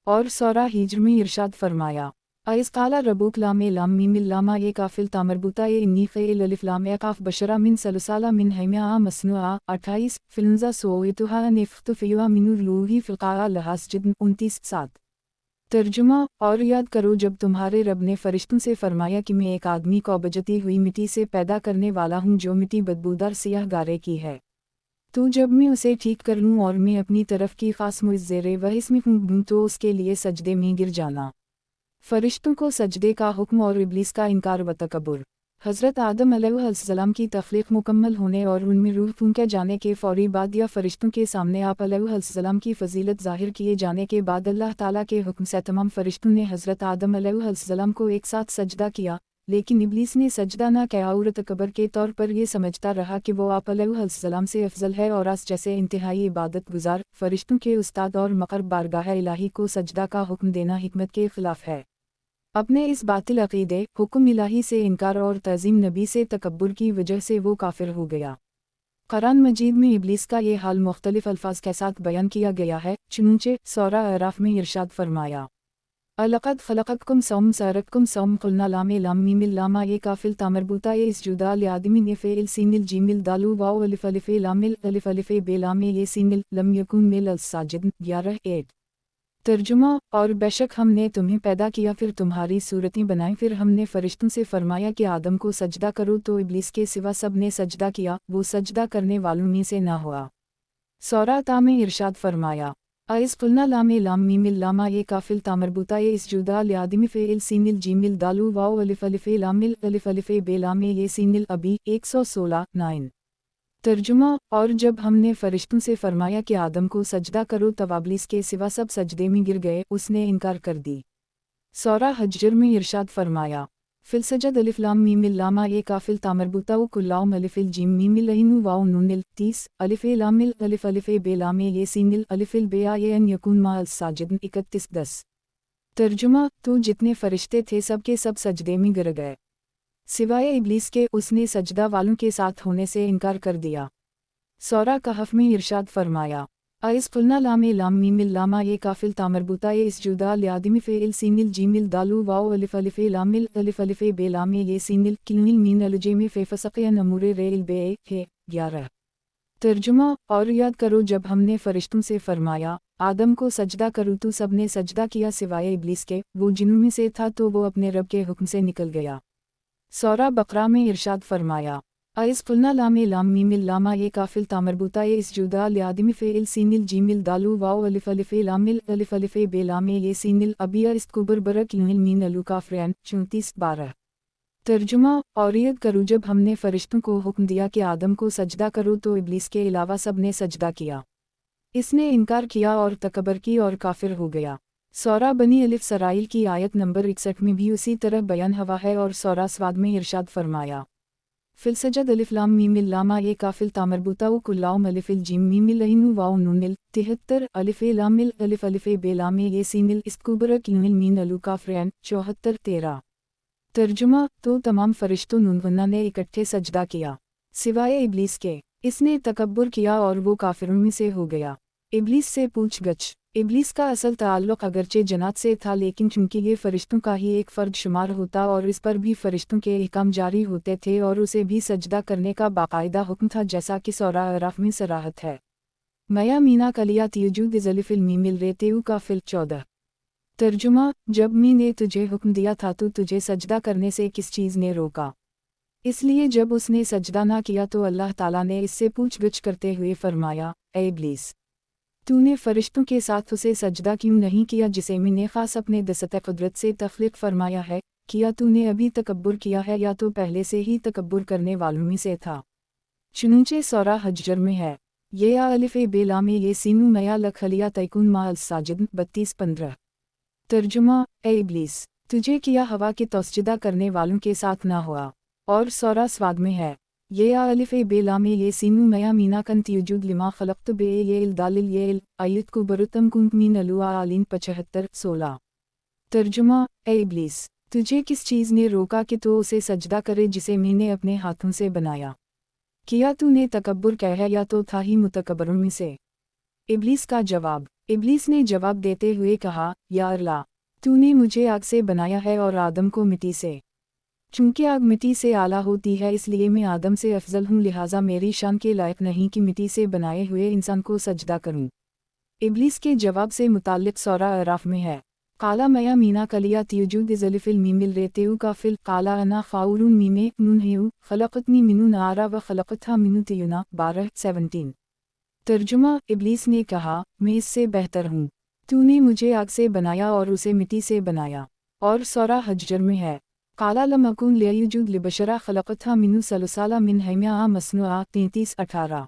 [SPEAKER 1] और सूरह हिज्र में इरशाद फरमाया, इस काला रबुक लामे लाम मीम लामा ये काफिल तामरबूता ये इन्नी क़ैल अलिफ लाम काफ बशरा मिन सलसाला मिन हमिया मसनुआ 28 फिलंजा सोएतुहा निफ्तु फ़ियुहा मिनुर लूही फ़िलक़ा लहास जिद्न 29 7 तर्जुमा। और याद करो जब तुम्हारे रब ने फ़रिश्तों से फरमाया कि मैं एक आदमी को बजती हुई मिट्टी से पैदा करने वाला हूँ जो मिट्टी बदबूदार सियाह गारे की है, तो जब मैं उसे ठीक कर लूँ और मैं अपनी तरफ की ख़ास मुइज़्ज़ेरे वह इसमें हूँ तो उसके लिए सजदे में गिर जाना। फ़रिश्तों को सजदे का हुक्म और इब्लीस का इनकार व तकब्बुर। हज़रत आदम अलैहिस्सलाम की तख़लीक़ मुकम्मल होने और उनमें रूह फूंके जाने के फ़ौरी बाद या फ़रिश्तों के सामने आप अलैहिस्सलाम की फ़जीलत ज़ाहिर किए जाने के बाद अल्लाह ताला के हुक्म से तमाम फ़रिश्तों ने हज़रत आदम अलैहिस्सलाम को एक साथ सजदा किया, लेकिन इब्लीस ने सजदा न किया और तकब्बुर के तौर पर यह समझता रहा कि वो आप अलैहिस्सलाम से अफजल है और आस जैसे इंतहाई इबादत गुजार फ़रिश्तों के उस्ताद और मक़रब बारगाह इलाही को सजदा का हुक्म देना हिकमत के ख़िलाफ़ है। अपने इस बातिल अक़ीदे, हुक्म इलाही से इनकार और तज़ीम नबी से तकब्बुर की वजह से वो काफिर हो गया। कुरान मजीद में इब्लीस का ये हाल मुख्तलिफ अल्फाज के साथ बयान किया गया है। चुनूंचे सूरह अराफ में इरशाद फरमाया, अलक़द ख़लक़तकुम सौम सरकुम सौम क़ुलना लामे लाम मीम लामा ये काफिल तामरबूता ये इसजुदा लिआदमिन ये फ़ेल सीनिल जीमिल दालू वाओ अलिफ अलिफ लामिल अलिफ अलिफ बेलामे ये सीनिल लम यकुन मिल अल-साजिद 11 8 तर्जुमा। और बेशक हमने तुम्हें पैदा किया फिर तुम्हारी सूरतें बनाई, फिर हमने फ़रिश्तों से फरमाया कि आदम को सजदा करो तो इब्लीस के सिवा सब ने सजदा किया, वो सजदा करने वालों में से ना हुआ। सूरह ता में इरशाद फरमाया, इस क़ुलना लामे लाम मीम लामा ये काफिल तामरबूता ये इसजुदा लिआदमी फ़ेल सीनिल जीमिल दालू वाओ अलिफ अलिफ लामिल अलिफ अलिफ बेलामे ये सीनिल अबी 116 9 ترجمہ: اور جب ہم نے فرشتوں سے فرمایا کہ آدم کو سجدہ کرو تب ابلیس کے سوا سب سجدے میں گر گئے، اس نے انکار کر دی۔ سورہ حجر میں ارشاد فرمایا، فلسجد الف لام میم اللام ا کافل تامربوطہ و کلاؤم الف الجیم میم العین واو نون 30 الف لام الف الف بے لام یہ سین الف البے ان یکون ما الساجدن 31-10۔ ترجمہ: تو جتنے فرشتے تھے سب کے سب سجدے میں گر گئے سوائے ابلیس کے، اس نے سجدہ والوں کے ساتھ ہونے سے انکار کر دیا۔ سورہ کہف میں ارشاد فرمایا، اِذ قلنا لام لام میم اللام یہ کافل تامربوطہ اسجدا لآدم فعل سین الجیم الدالو واو الف الف لام الف الف بے لام یہ سین الکلن المین الجیم فسقی نمور رے البے ہے 11۔ ترجمہ: اور یاد کرو جب ہم نے فرشتوں سے فرمایا آدم کو سجدہ کرو تو سب نے سجدہ کیا سوائے ابلیس کے، وہ جنوں میں سے تھا تو وہ اپنے رب کے حکم سے نکل گیا۔ سورہ بقرہ میں ارشاد فرمایا، اِذ قلنا لام لام میم اللام یہ کافل تامربوطہ اسجدا لآدم فعل سین الجیم الدالو واو الف الف لام الف الف بے لام یہ سین الابیا استکبر برک المین الکافرین 34-12۔ ترجمہ: اور یاد کرو جب ہم نے فرشتوں کو حکم دیا کہ آدم کو سجدہ کرو تو ابلیس کے علاوہ سب نے سجدہ کیا، اس نے انکار کیا اور تکبر کی اور کافر ہو گیا۔ سورہ بنی الف سرائیل کی آیت نمبر 61 میں بھی اسی طرح بیان ہوا ہے اور سورہ صاد میں ارشاد فرمایا، فلسجد الف لام میم اللام یہ کافل تامربوطہ و کلاؤم الف الجیم میم العین واو نون 73 الف لام الف الف بے لام یہ سین استکبرک المین الکافرین 74-13۔ ترجمہ: تو تمام فرشتوں نے اکٹھے سجدہ کیا سوائے ابلیس کے، اس نے تکبر کیا اور وہ کافروں میں سے ہو گیا۔ ابلیس سے پوچھ گچھ: ابلیس کا اصل تعلق اگرچہ جنات سے تھا لیکن چونکہ یہ فرشتوں کا ہی ایک فرد شمار ہوتا اور اس پر بھی فرشتوں کے احکام جاری ہوتے تھے اور اسے بھی سجدہ کرنے کا باقاعدہ حکم تھا جیسا کہ سورہ اعراف میں صراحت ہے۔ میا مینا کلیا تیجود ذلف المیم الریتیو کا فل 14۔ ترجمہ: جب میں نے تجھے حکم دیا تھا تو تجھے سجدہ کرنے سے کس چیز نے روکا؟ اس لیے جب اس نے سجدہ نہ کیا تو اللہ تعالیٰ نے اس سے پوچھ گچھ کرتے ہوئے فرمایا، اے ابلیس، تو نے فرشتوں کے ساتھ اسے سجدہ کیوں نہیں کیا جسے میں نے خاص اپنے دست قدرت سے تخلیق فرمایا ہے؟ کیا تو نے ابھی تکبر کیا ہے یا تو پہلے سے ہی تکبر کرنے والوں میں سے تھا؟ چنانچہ سورہ حجر میں ہے، یہ الف بے لام یہ سینو میا لکھلیا تیکون ما الساجدن 32-15۔ ترجمہ: اے ابلیس، تجھے کیا ہوا کہ تو سجدہ کرنے والوں کے ساتھ نہ ہوا؟ اور سورہ صاد میں ہے، یہ الف بے لام یہ سینو میا مینا کنت یجود لما خلقت بے یہ الدالل یہ آیت کو برتم کنت مین الوا آلین 75-16۔ ترجمہ: اے ابلیس، تجھے کس چیز نے روکا کہ تو اسے سجدہ کرے جسے میں نے اپنے ہاتھوں سے بنایا؟ کیا تو نے تکبر کیا ہے یا تو تھا ہی متکبروں میں سے؟ ابلیس کا جواب: ابلیس نے جواب دیتے ہوئے کہا، یا اللہ، تو نے مجھے آگ سے بنایا ہے اور آدم کو مٹی سے۔ چونکہ آگ مٹی سے اعلیٰ ہوتی ہے اس لیے میں آدم سے افضل ہوں، لہٰذا میری شان کے لائق نہیں کہ مٹی سے بنائے ہوئے انسان کو سجدہ کروں۔ ابلیس کے جواب سے متعلق سورہ اعراف میں ہے، قالا میا مینا کلیا تیجود ذلف المیم الریتیو کا فل قالا انا خاورون میم نون ہیو خلقتنی منو نارا و خلقتھا منو تیونا 12-17۔ ترجمہ: ابلیس نے کہا، میں اس سے بہتر ہوں، تو نے مجھے آگ سے بنایا اور اسے مٹی سے بنایا۔ اور سورہ حجر میں ہے، قالا لم اکن لیجود لبشرا خلقتھا منو صلصالا من حمأ مسنوعا 33-18۔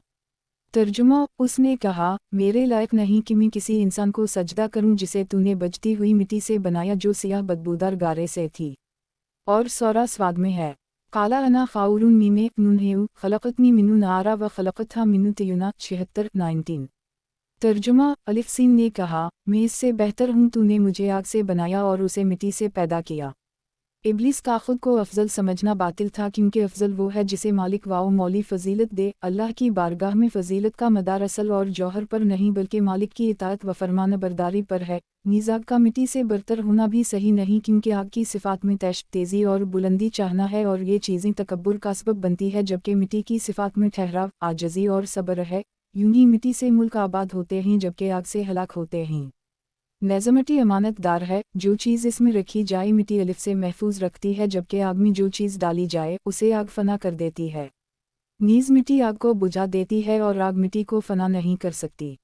[SPEAKER 1] ترجمہ: اس نے کہا، میرے لائق نہیں کہ میں کسی انسان کو سجدہ کروں جسے تو نے بجتی ہوئی مٹی سے بنایا جو سیاہ بدبودار گارے سے تھی۔ اور سورہ صاد میں ہے، قالا انا خاورون میم نون ہیو خلقتنی منو نارا و خلقتھا منو تیونا 76-19۔ ترجمہ: الف سین نے کہا، میں اس سے بہتر ہوں، تو نے مجھے آگ سے بنایا اور اسے مٹی سے پیدا کیا۔ ابلیس کا خود کو افضل سمجھنا باطل تھا کیونکہ افضل وہ ہے جسے مالک واؤ مولی فضیلت دے۔ اللہ کی بارگاہ میں فضیلت کا مدار اصل اور جوہر پر نہیں بلکہ مالک کی اطاعت و فرمان برداری پر ہے۔ نیز آگ کا مٹی سے برتر ہونا بھی صحیح نہیں کیونکہ آگ کی صفات میں تیزی اور بلندی چاہنا ہے اور یہ چیزیں تکبر کا سبب بنتی ہے، جبکہ مٹی کی صفات میں ٹھہراو، عاجزی اور صبر ہے۔ یوں ہی مٹی سے ملک آباد ہوتے ہیں جبکہ آگ سے ہلاک ہوتے ہیں۔ نیز مٹی امانت دار ہے، جو چیز اس میں رکھی جائے مٹی الف سے محفوظ رکھتی ہے، جبکہ آگ میں جو چیز ڈالی جائے اسے آگ فنا کر دیتی ہے۔ نیز مٹی آگ کو بجھا دیتی ہے اور آگ مٹی کو فنا نہیں کر سکتی۔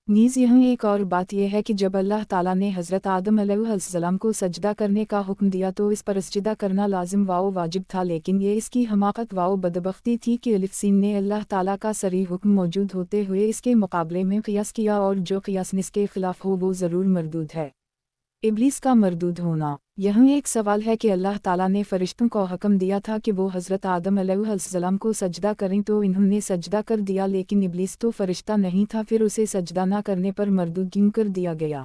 [SPEAKER 1] नीज़ यहाँ एक और बात यह है कि जब अल्लाह ताला ने हज़रत आदम अलैहिस्सलाम को सजदा करने का हुक्म दिया तो इस पर सजदा करना लाजिम वाओ वाजिब था, लेकिन ये इसकी हमाकत वाओ बदबख्ती थी कि अलिफ सीन ने अल्लाह ताला का सरी हुक्म मौजूद होते हुए इसके मुकाबले में क़ियास किया, और जो क़ियास इसके ख़िलाफ़ हो वो ज़रूर मरदूद है। इब्लीस का मरदूद होना। यहाँ एक सवाल है कि अल्लाह ताला ने फ़रिश्तों को हुक्म दिया था कि वो हज़रत आदम अलैहिस्सलाम को सजदा करें तो इन्होंने सजदा कर दिया, लेकिन इब्लीस तो फ़रिश्ता नहीं था, फिर उसे सजदा न करने पर मरदूद क्यों कर दिया गया?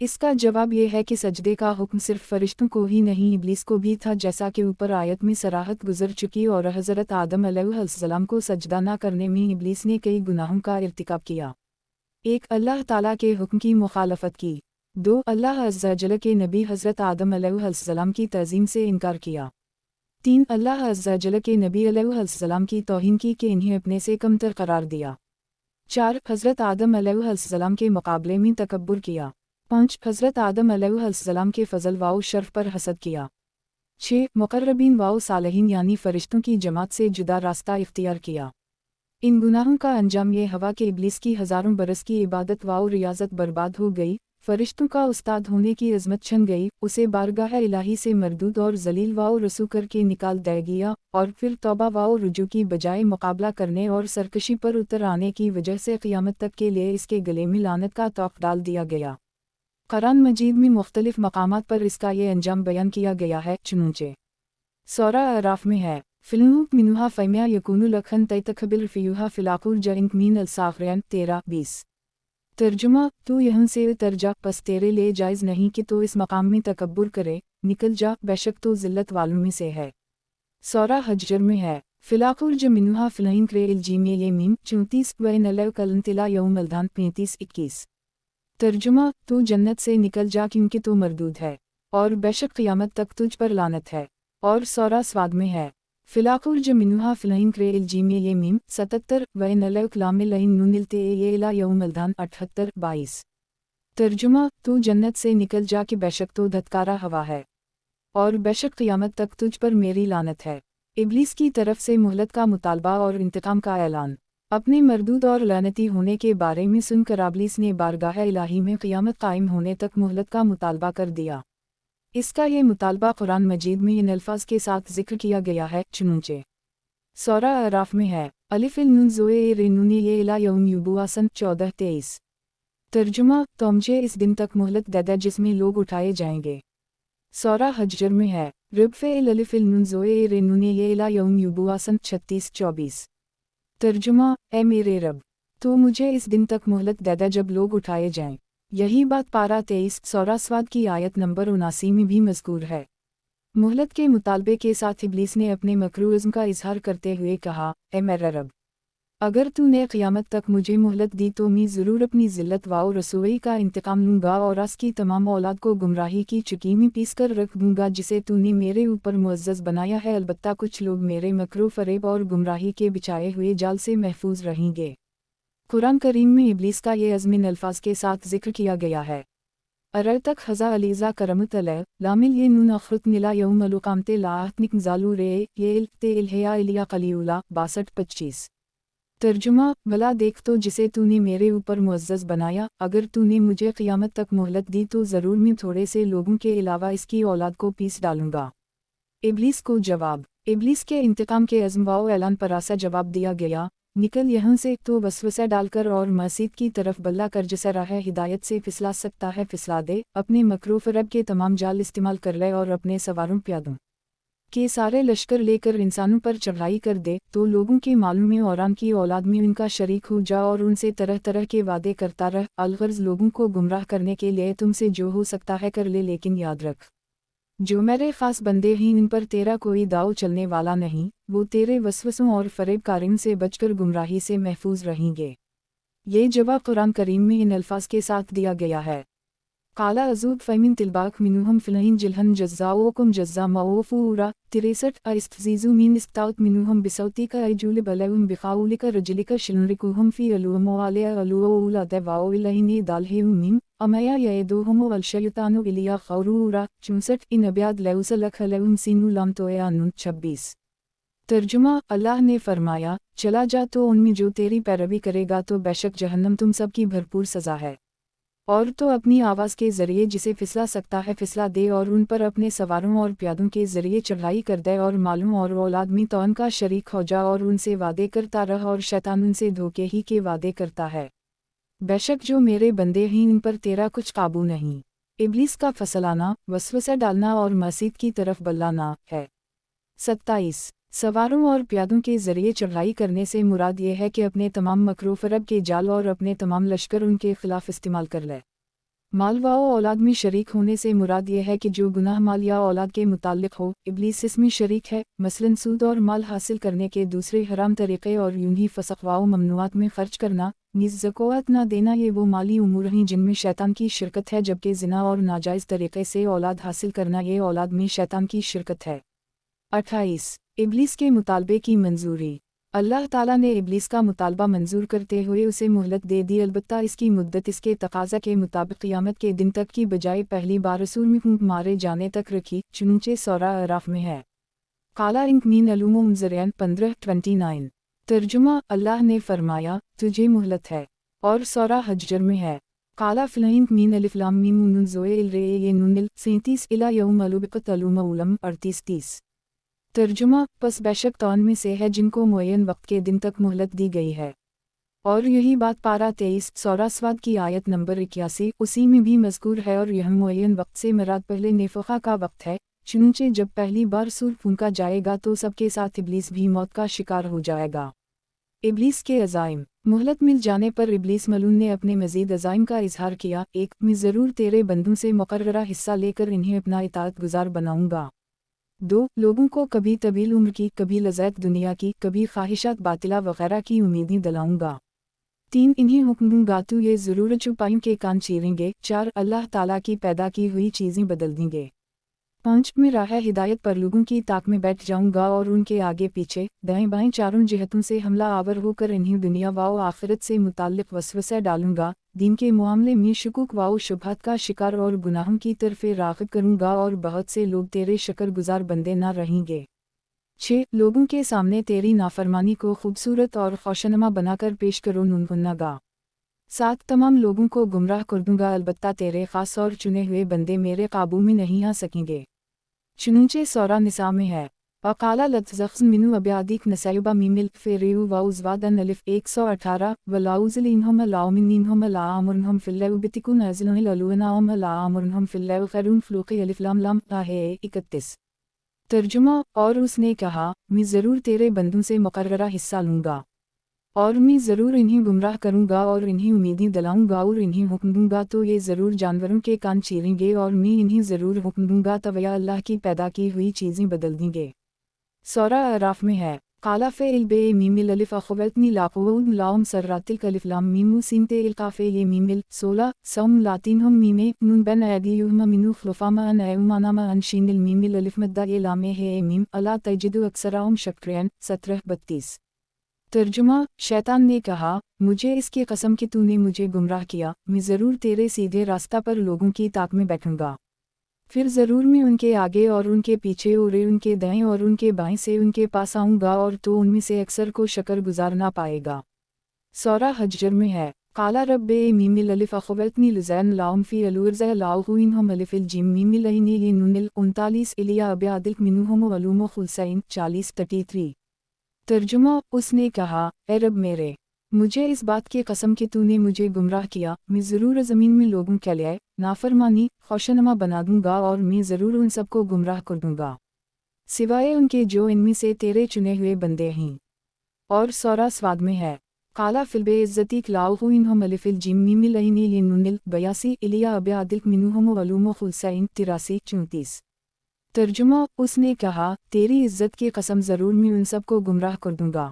[SPEAKER 1] इसका जवाब ये है कि सजदे का हुक्म सिर्फ फ़रिश्तों को ही नहीं इब्लीस को भी था, जैसा कि ऊपर आयत में सराहत गुजर चुकी, और हज़रत आदम अलैहिस्सलाम को सजदा न करने में इब्लीस ने कई गुनाहों का इर्तिकाब किया। 1. अल्लाह ताला के हुक्म की मुखालफत की। 2. अल्लाह अज़्ज़ा वजल के नबी हज़रत आदम अलैहिस्सलाम की तज़ीम से इनकार किया। 3. अल्लाह अज़्ज़ा वजल के नबी अलैहिस्सलाम की तौहीन की कि इन्हें अपने से कमतर करार दिया। 4. हज़रत आदम अलैहिस्सलाम के मुकाबले में तकब्बुर किया। 5. हज़रत आदम अलैहिस्सलाम के फ़ज़ल वाओ शर्फ पर हसद किया। 6. मुक़र्रबीन वाओ सालिहीन यानी फ़रिश्तों की जमात से जुदा रास्ता इख्तियार किया। इन गुनाहों का अंजाम ये हवा कि इब्लीस की हज़ारों बरस की इबादत वाओ रियाज़त बर्बाद हो गई, फ़रिश्तों का उस्ताद होने की अज़मत छन गई, उसे बारगाह इलाही से मरदूद और ज़लील वाओ रसू करके निकाल दे गया, और फिर तौबा वाओ रुजू की बजाय मुकाबला करने और सरकशी पर उतर आने की वजह से क़ियामत तक के लिए इसके गले में लानत का तोक़ डाल दिया गया। कुरान मजीद में मुख्तलिफ मकामात पर इसका ये अंजाम बयान किया गया है, चुनूंचे सूरा अराफ में है फ़िल्मुक मिनुहा फ़ैमिया यकूनु लखन तैतखबिल फ़ियुहा फ़िलाकुर जइंक मीन अलसाफ़रैन 13-20। तर्जुमा, तू यहाँ से उतर जा, बस तेरे लिए जायज़ नहीं कि तो इस मकाम में तकब्बुर करे, निकल जा, बेशक तो ज़िल्लत वालों में से है। सूरा हज्र में है फ़िलाकुर ज मिनुहा फ़िलहीन क्रेल जी में ये मीम 34 व नलव कलंतिला यौम अलदान 35-21। तर्जुमा, तू जन्नत से निकल जा क्योंकि तू मरदूद है, और बेशक क़ियामत तक तुझ पर लानत है। और सूरा स्वाद में है फ़िलाकुर ज मिनुहा फ़िलहीन क्रेल जी में ये मीम 77 व नलव कलामिल नुनिलते ये इला यौम अलदान 78-22। तर्जुमा, तू जन्नत से निकल जा कि बेशक तो धतकारा हवा है, और बेशक क़ियामत तक तुझ पर मेरी लानत है। इब्लीस की तरफ से मोहलत का मुतालबा और इंतकाम का ऐलान। अपने मरदूद और लानती होने के बारे में सुनकर इब्लीस ने बारगाह इलाही में क़ियामत कायम होने तक मोहलत का मुतालबा कर दिया। इसका ये मुतालबा कुरान मजीद में इन अल्फाज के साथ जिक्र किया गया है, चुनूंचे सूरा अराफ में है अलिफ़िल नून ज़ोए रे नून ये इला यौम युबुआसन 14-23। तर्जुमा, तो मुझे इस दिन तक मोहलत दे दे जिसमें लोग उठाए जाएंगे। सूरा हज्र में है रब्फ़िल अलिफ़िल नून ज़ोए रे नून ये इला यौम युबुआसन 36-24। तर्जुमा, ए मेरे रब, तो मुझे इस दिन तक मोहलत दे दे जब लोग उठाए जाएं। यही बात पारा 23 सूरा स्वाद की आयत नंबर 79 में भी मज़कूर है। मोहलत के मुतालबे के साथ इब्लीस ने अपने मकरूज़्म का इजहार करते हुए कहा, ए मेरा रब, अगर तूने क़ियामत तक मुझे मोहलत दी तो मैं ज़रूर अपनी ज़िल्लत वाओ रसूई का इंतकाम लूँगा और आस की तमाम औलाद को गुमराही की चुकी में पीस कर रख दूँगा जिसे तूने मेरे ऊपर मुअज़्ज़ज़ बनाया है। अलबत्ता कुछ लोग मेरे मकरू फ़रेब और गुमराही के बिछाए हुए जाल से महफूज रहेंगे। कुरान करीम में इब्लीस का ये अज़्मिन अल्फाज के साथ जिक्र किया गया है। अरर तक खज़ा अलीज़ा करमत अलैह लामिल ये नून अख़रुत निला यौम अलुकामते लाहतनिक ज़ालू रे ये इल्ते इल्हया इलिया कलीउला 62-25। तर्जुमा, भला देख तो जिसे तूने मेरे ऊपर मुअज़्ज़ज़ बनाया, अगर तूने मुझे क़ियामत तक मोहलत दी तो ज़रूर मैं थोड़े से लोगों के अलावा इसकी औलाद को पीस डालूँगा। इब्लीस को जवाब। इब्लीस के इंतकाम के अज़्म व ऐलान पर आसा जवाब दिया गया, निकल यहाँ से, तो वसवसा डालकर और मसीद की तरफ बल्ला कर जिसे राह हिदायत से फिसला सकता है फिसला दे, अपने मकरू फ़रेब के तमाम जाल इस्तेमाल कर ले और अपने सवारों प्यादों के सारे लश्कर लेकर इंसानों पर चढ़ाई कर दे, तो लोगों के मालूम में औरान की औलाद में उनका शरीक हो जा और उनसे तरह तरह के वादे करता रह। अलगर्ज़ लोगों को गुमराह करने के लिए तुमसे जो हो सकता है कर ले, लेकिन याद रख, जो मेरे ख़ास बंदे हैं इन पर तेरा कोई दाव चलने वाला नहीं, वो तेरे वसवसों और फ़रेब कारिम से बचकर गुमराही से महफूज रहेंगे। ये जवाब कुरान करीम में इन अल्फाज के साथ दिया गया है। काला अजूब फ़ैमिन तिलबाक मिनुहम फ़िलहीन जिलहन जज़्ज़ाओकुम जज़्ज़ा मऊफ़ूरा 63 अइस्तज़ीज़ु मीन इस्ताउत मिनुहम बिसौती का अजूल बलउम बिखाउली का रजलिका शिलरिकुहम फ़ी अलुमवाले अलुओला दवाओ इलहीनी दालहेउ मीम अमया यदोहम अलशयतानु इलिया खौरूरा 64 इन अब्याद लउसलख लउम सीनु लाम तोया नून 26। तर्जुमा, अल्लाह ने फरमाया, चला जा तो उनमें जो तेरी पैरवी करेगा तो बेशक जहन्नम तुम सब की भरपूर सज़ा है। और तो अपनी आवाज़ के ज़रिए जिसे फिसला सकता है फिसला दे और उन पर अपने सवारों और प्यादों के ज़रिए चढ़ाई कर दे और मालूम और औलाद में तो उनका शरीक हो जा और उनसे वादे करता रह और शैतान उनसे धोखे ही के वादे करता है। बेशक जो मेरे बंदे हैं इन पर तेरा कुछ काबू नहीं। इब्लीस का फसलाना, वसवसा डालना और मसीद की तरफ बल्लाना है। 27 सवारों और प्यादों के ज़रिए चढ़ाई करने से मुराद ये है कि अपने तमाम मकरू फ़रब के जाल और अपने तमाम लश्कर उनके ख़िलाफ़ इस्तेमाल कर ले। माल व औलाद में शरीक होने से मुराद ये है कि जो गुनाह माल या औलाद के मुताल्लिक़ हो, इब्लीस इसमें शरीक है। मसलन सूद और माल हासिल करने के दूसरे हराम तरीक़े और यूं ही फ़स्क़ व ममनुआत में ख़र्च करना, नीज़ ज़कात न देना, ये वो माली उमूर हैं जिनमें शैतान की शिरकत है, जबकि ज़िना और नाजायज़ तरीक़े से औलाद हासिल करना ये औलाद में शैतान की शिरकत है। 28 इब्लीस के मुतालबे की मंजूरी। अल्लाह ताला ने इब्लीस का मुतालबा मंजूर करते हुए उसे मोहलत दे दी, अलबत्ता इसकी मुद्दत इसके तकाज़ा के मुताबिक क़यामत के दिन तक की बजाय पहली बार रसूल में मारे जाने तक रखी। चुनूचे सूरा अराफ में है। काला इंक मीन अलूम ज़रियन 15-29 तर्जुमा, अल्लाह ने फरमाया, तुझे मोहलत है। और सूरा हज्जर में है। काला फ़िलइंक मीन अलिफ लाम मीम नून ज़ोए इल रे ये नूनिल 37 इला यौम अलुबिक़त अलूम उलम 38-30 तर्जुमा, पस बेशक तौन में से है जिनको मुअय्यन वक्त के दिन तक मोहलत दी गई है। और यही बात पारा 23 सूरा स्वाद की आयत नंबर 81 उसी में भी मज़कूर है। और यह मुअय्यन वक्त से मुराद पहले नेफ़क़ा का वक्त है। चुनूचे जब पहली बार सूर फूंका जाएगा तो सबके साथ इब्लीस भी मौत का शिकार हो जाएगा। इब्लीस के अज़ाइम। मोहलत मिल जाने पर इब्लीस मलून ने अपने मज़ीद अज़ाइम का इजहार किया। 1 मैं ज़रूर तेरे बंदों से मुक़र्ररा हिस्सा लेकर इन्हें अपना इताअत गुज़ार बनाऊँगा। 2 लोगों को कभी तवील उम्र की, कभी लज़्ज़त दुनिया की, कभी ख्वाहिशात बातिला वग़ैरह की उम्मीदें दिलाऊँगा। 3 इन्हें हुक्म दूँगा तो ये ज़रूर चौपाइयों के कान चीरेंगे। 4 अल्लाह ताला की पैदा की हुई चीज़ें बदल देंगे। 5 मैं राह हिदायत पर लोगों की ताक में बैठ जाऊँगा और उनके आगे पीछे, दाएँ बाएँ चारों जिहतों से हमला आवर होकर इन्हें दुनिया व आखिरत से मुताल्लिक़ वसवसे डालूँगा। दीन के मामले में शुकूक व शुबहत का शिकार और गुनाहों की तरफ़ राग़िब करूँगा और बहुत से लोग तेरे शुक्रगुज़ार बंदे न रहेंगे। 6 लोगों के सामने तेरी नाफरमानी को खूबसूरत और खुशनुमा बनाकर पेश करूँगा। 7 तमाम लोगों को गुमराह कर दूँगा, अलबत्ता तेरे ख़ास और चुने हुए बंदे मेरे काबू में नहीं आ सकेंगे। चुनूचे सूरा निसा में है। वक़ाला लत्ज़ख़्ज़ मिनु अब्यादिक नसैबा मीमिल फ़ेरेउ व उज़वादन अलिफ 118 वलाउज़िल इन्हुम लाउमिन इन्हुम ला अमुरहुम फ़िल्लैउ बितिकुन अज़लुहिल अलुनाउम ला अमुरहुम फ़िल्लैउ ख़ैरुन फ़्लूक़ि अलिफ लाम लाम है 31 तर्जुमा, और उसने कहा, मैं ज़रूर तेरे बंदों से मुक़र्ररा हिस्सा लूँगा। और मैं ज़रूर इन्हें गुमराह करूँगा और इन्हें उम्मीदें दिलाऊँगा और इन्हें हुक्म दूँगा तो ये ज़रूर जानवरों के कान चीरेंगे। और मैं इन्हें ज़रूर हुक्म दूँगा तो वह अल्लाह की पैदा की हुई चीज़ें बदल देंगे। सूरा अराफ में है। काला फ़ेइल बे मीमिल अलिफ अख़वतनी लाक़ुऊद लाउम सर्रातिल कलिफ लाम मीमु सीनते इल्काफ़े ये मीमिल 16 सौम लातिनहुम मीमे नून बेन ऐदियुहुम मिनु ख़ुलफ़ामा अन ऐउमानामा अन शीनिल मीमिल अलिफ मद्दा ये लामे है मीम अला तजिदु अक्सराहुम शक्रियन 17-32 तर्जुमा, शैतान ने कहा, मुझे इसकी कसम कि तूने मुझे गुमराह किया, मैं ज़रूर तेरे सीधे रास्ता पर लोगों की ताक में बैठूँगा। फिर ज़रूर मैं उनके आगे और उनके पीछे और उनके दाएं और उनके बाएं से उनके पास आऊँगा और तो उनमें से अक्सर को शुक्रगुज़ार ना पाएगा। सूरा हज्जर में है। काला रब्बे मीमिल अलिफ अख़वतनी लज़ैन लाउम फ़ी अलुर्ज़ लाउहुइनहुम अलिफ़िल जिम मीमिल अइनी ये नूनिल 39 इलिया अब्यादिल मिनुहुम वलूम खुलसैन 40-33 तर्जुमा, उसने कहा, ए रब मेरे, मुझे इस बात की कसम कि तूने मुझे गुमराह किया, मैं ज़रूर ज़मीन में लोगों के लिए नाफरमानी खुशनुमा बना दूँगा और मैं ज़रूर उन सबको गुमराह कर दूँगा, सिवाय उनके जो इनमें से तेरे चुने हुए बंदे हैं। और सूरा स्वाद में है। काला फ़िलबे इज़्ज़ती लाउहुइनहुम अलिफ़िल जिम मीमिल अइनी ये नूनिल 82 इलिया अब्यादिल मिनुहुम वलूम खुलसैन 83-34 तर्जुमा, उसने कहा, तेरी इज़्ज़त की कसम ज़रूर मैं उन सब को गुमराह कर दूँगा,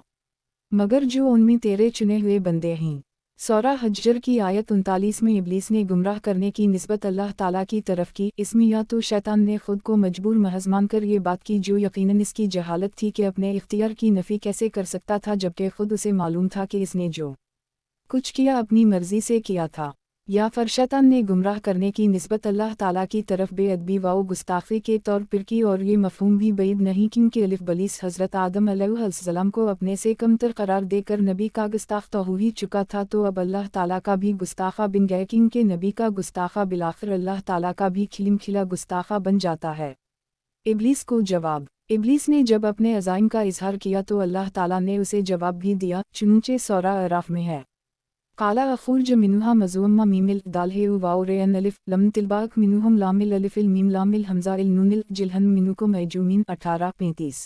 [SPEAKER 1] मगर जो उनमें तेरे चुने हुए बंदे हैं। सूरा हज्जर की आयत 39 में इब्लीस ने गुमराह करने की निस्बत अल्लाह ताला की तरफ की। इसमें या तो शैतान ने खुद को मजबूर महज मानकर ये बात की जो यकीनन इसकी जहालत थी कि अपने इख्तियार की नफ़ी कैसे कर सकता था, जबकि खुद उसे मालूम था कि इसने जो कुछ किया अपनी मर्ज़ी से किया था। या फिर शैतान ने गुमराह करने की निस्बत अल्लाह ताला की तरफ बेअदबी व गुस्ताखी के तौर पर की, और ये मफहूम भी बैद नहीं क्योंकि अलिफ बलीस हज़रत आदम अलैहिस्सलाम को अपने से कमतर करार देकर नबी का गुस्ताख तो हो ही चुका था, तो अब अल्लाह ताला का भी गुस्ताखा बन गया क्योंकि नबी का गुस्ताखा बिलाखिर अल्लाह ताला का भी खिलमखिला गुस्ताखा बन जाता है। इब्लीस को जवाब। इब्लीस ने जब अपने अज़ाइम का इजहार किया तो अल्लाह ताला ने उसे जवाब भी दिया, चुनूचे सूरा अराफ में है। काला अखुर्ज मिनुहा मज़ूम्मा मीमिल दाल हे वाओ रेन अलिफ लम तिलबाक मिनुहम लामिल अलिफिल मीम लामिल हमजा इल नूनिल जिलहन मिनुकुम ऐजूमीन 18:35।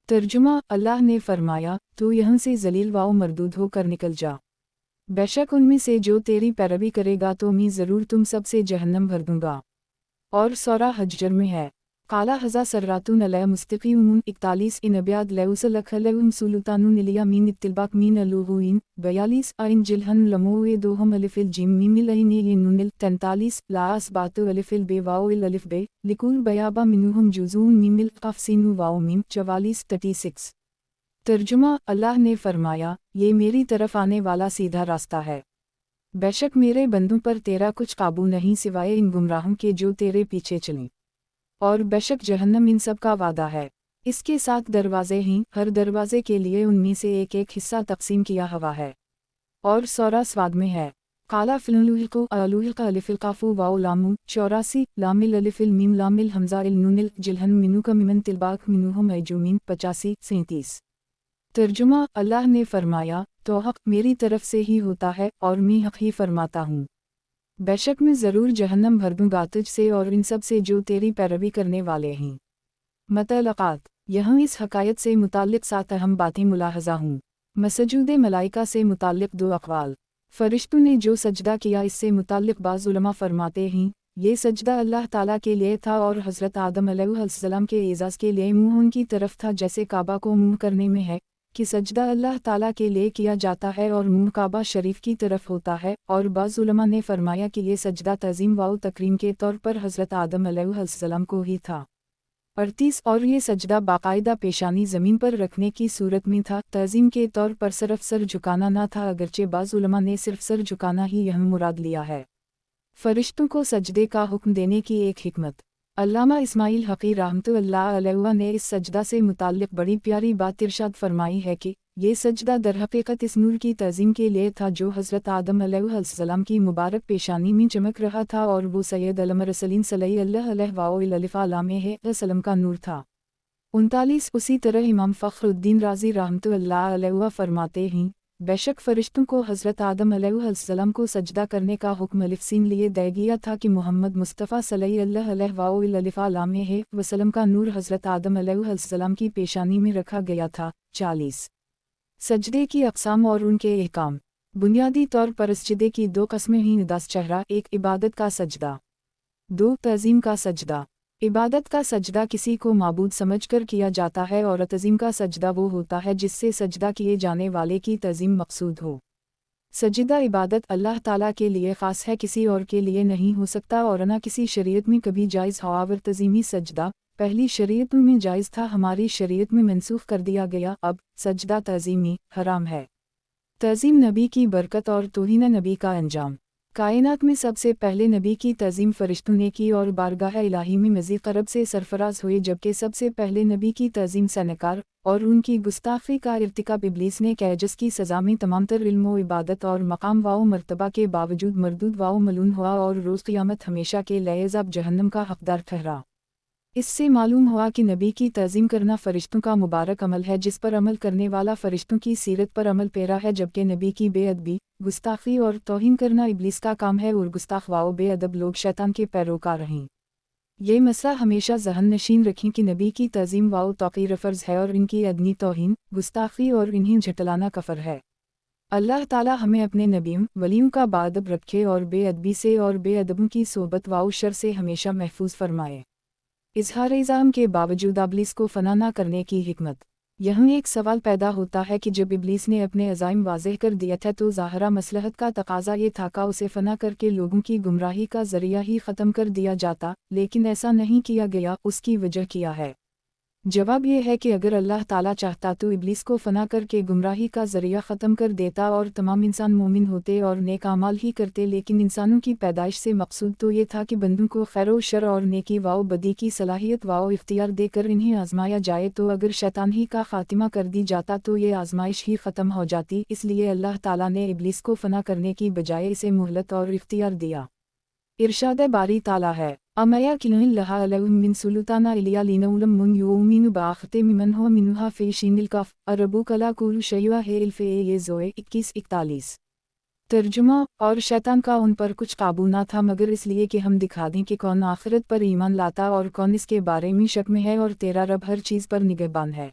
[SPEAKER 1] तर्जुमा, अल्लाह ने फरमाया, तो यहाँ से जलील वाओ मरदूद होकर निकल जा। बेशक उनमें से जो तेरी पैरवी करेगा तो मैं ज़रूर तुम सब से जहन्नम भर दूंगा। और सूरा हज्जर में है। काला हज़ा सर्रातुन अलय मुस्तक़ीमुन 41 इन अब्याद लउसलखलउम सुलतानुन इलिया मीन इत्तिलबाक मीन अलुहुइन 42 आइन जिलहन लमोए दोहम अलिफिल जिम मीमिल आइन ये नूनिल 43 लास बातु अलिफिल बे वाओ इल अलिफ बे लिकुल बयाबा मिनुहम जुजून मीमिल क़ाफ सीनु वाओ मीम 44-36। तर्जुमा, अल्लाह ने फरमाया, ये मेरी तरफ आने वाला सीधा रास्ता है। बेशक मेरे बंदों पर तेरा कुछ काबू नहीं सिवाय इन गुमराहों के जो तेरे पीछे चलें। और बेशक जहन्नम इन सब का वादा है। इसके 7 दरवाजे हैं, हर दरवाजे के लिए उनमें से एक एक हिस्सा तकसीम किया हुआ है। और सूरा स्वाद में है। काला फिलुलको अलुहिका अलिफिल काफू वाओ लामू 84 लामिल अलिफिल मीम लामिल हमजा इल नूनिल जिलहन मिनुका मिमन तिलबाक मिनुहम ऐजूमीन 85-37। तर्जुमा, अल्लाह ने फरमाया, तो हक़ मेरी तरफ से ही होता है और मैं हक़ ही फरमाता हूँ। बेशक मैं ज़रूर जहन्नम भर दूंगा तुझ से और इन सब से जो तेरी पैरवी करने वाले हैं। मतलक़ात, यहाँ इस हकायत से मुताल्लिक़ 7 अहम बातें मुलाहज़ा हूँ। मसजूद मलाइका से मुताल्लिक़ 2 अक़वाल। फ़रिश्तों ने जो सजदा किया इससे मुताल्लिक़ बाज़ उलमा फरमाते हैं, ये सजदा अल्लाह ताला के लिए था और हज़रत आदम अलैहिस्सलाम के एज़ाज़ के लिए मुँह उनकी तरफ था, जैसे काबा को मुँह करने में है कि सजदा अल्लाह ताला के लिए किया जाता है और मुँह काबा शरीफ की तरफ होता है। और बाज़ उलमा ने फरमाया कि ये सजदा तज़ीम व तकरीम के तौर पर हज़रत आदम अलैहिस्सलाम को ही था। 38 और ये सजदा बाकायदा पेशानी ज़मीन पर रखने की सूरत में था, तज़ीम के तौर पर सिर्फ सर झुकाना ना था, अगरचे बाज़ उलमा ने सिर्फ सर झुकाना ही यह मुराद लिया है। फ़रिश्तों को सजदे का हुक्म देने की एक हिकमत। अल्लामा इस्माइल हक़ी रहमतुल्लाह अलैह ने इस सजदा से मुताल्लिक़ बड़ी प्यारी बात इरशाद फरमाई है कि ये सजदा दरहक़ीक़त इस नूर की तज़ीम के लिए था जो हज़रत आदम अलैहिस्सलाम की मुबारक पेशानी में चमक रहा था, और वो सैयद अलमरसलीन सल्लल्लाहु अलैहि वसल्लम का नूर था। 39 उसी तरह इमाम फ़ख्रुद्दीन राज़ी रहमतुल्लाह अलैह फरमाते हैं, बेशक फ़रिश्तों को हज़रत आदम अलैहिस्सलाम को सजदा करने का हुक्म अलिफ़सीन लिए दे गया था कि मोहम्मद मुस्तफ़ा सल्लल्लाहु अलैहि वसल्लम का नूर हज़रत आदम अलैहिस्सलाम की पेशानी में रखा गया था। 40 सजदे की अक़साम और उनके अहकाम। बुनियादी तौर पर सजदे की 2 क़स्में हैं, निदास चेहरा 1 इबादत का सजदा, 2 तज़ीम का सजदा। इबादत का सजदा किसी को माबूद समझकर किया जाता है और तज़ीम का सजदा वो होता है जिससे सजदा किए जाने वाले की तज़ीम मक़सूद हो। सजदा इबादत अल्लाह ताला के लिए ख़ास है, किसी और के लिए नहीं हो सकता और न किसी शरीयत में कभी जायज़ हो। और तज़ीमी सजदा पहली शरीयत में जायज़ था, हमारी शरीयत में मनसूख़ कर दिया गया, अब सजदा तज़ीमी हराम है। तज़ीम नबी की बरकत और तौहीन नबी का अंजाम। कायनात में सबसे पहले नबी की तज़ीम फ़रिश्तों ने की और बारगाह इलाही में मज़ीद क़रब से सरफ़राज़ हुए, जबकि सबसे पहले नबी की तज़ीम से नकार और उनकी गुस्ताख़ी का इर्तिकाब इब्लीस ने कैजस की सज़ा में तमाम तर इल्म व इबादत और मकाम व मर्तबा के बावजूद मरदूद व मलून हुआ और रोज़ क़यामत हमेशा के लिए अज़ाब जहन्नम का हक़दार ठहरा। इससे मालूम हुआ कि नबी की तज़ीम करना फ़रिश्तों का मुबारक अमल है, जिस पर अमल करने वाला फ़रिश्तों की सीरत पर अमल पेरा है, जबकि नबी की बेअदबी, गुस्ताख़ी और तौहीन करना इब्लीस का काम है और गुस्ताख़ व बेअदब लोग शैतान के पैरोकार हैं। ये मसला हमेशा ज़हन नशीन रखें कि नबी की तज़ीम व तौक़ीर फ़र्ज़ है और इनकी अदनी तौहीन, गुस्ताख़ी और इन्हें झटलाना कफ़र है। अल्लाह ताला हमें अपने नबियों वलियों का बाअदब रखे और बेअदबी से और बेअदबों की सोबत व शर से हमेशा महफूज फरमाए। इज़हार इज़ाम के बावजूद इब्लीस को फ़ना न करने की हिकमत। यहाँ एक सवाल पैदा होता है कि जब इब्लीस ने अपने अज़ाइम वाज़ेह कर दिया था तो ज़ाहिरा मसलहत का तकाज़ा ये था कि उसे फ़ना करके लोगों की गुमराही का ज़रिया ही ख़त्म कर दिया जाता, लेकिन ऐसा नहीं किया गया। उसकी वजह क्या है? जवाब ये है कि अगर अल्लाह ताला चाहता तो इब्लीस को फना करके गुमराही का ज़रिया ख़त्म कर देता और तमाम इंसान मोमिन होते और नेक अमाल ही करते, लेकिन इंसानों की पैदाइश से मकसूद तो ये था कि बंदों को खैर व शर और नेकी व बदी की सलाहियत व इख्तियार देकर इन्हें आजमाया जाए। तो अगर शैतान ही का खात्मा कर दी जाता तो ये आजमाइश ही ख़त्म हो जाती। इसलिए अल्लाह ताला ने इब्लीस को फना करने की बजाय इसे मोहलत और इख्तियार दिया। इरशाद बारी ताला है अमया किल्लहा अलहु मिन सुल्ताना इलिया लिनउलम मुन युमिनु बाखते मिमन हो मिनुहा फेशिनिल कफ अरबू कला कुल शयुआ है इल्फे ये जोए 2141। तर्जुमा और शैतान का उन पर कुछ काबू ना था मगर इसलिए कि हम दिखा दें कि कौन आखिरत पर ईमान लाता और कौन इसके बारे में शक में है, और तेरा रब हर चीज़ पर निगहबान है।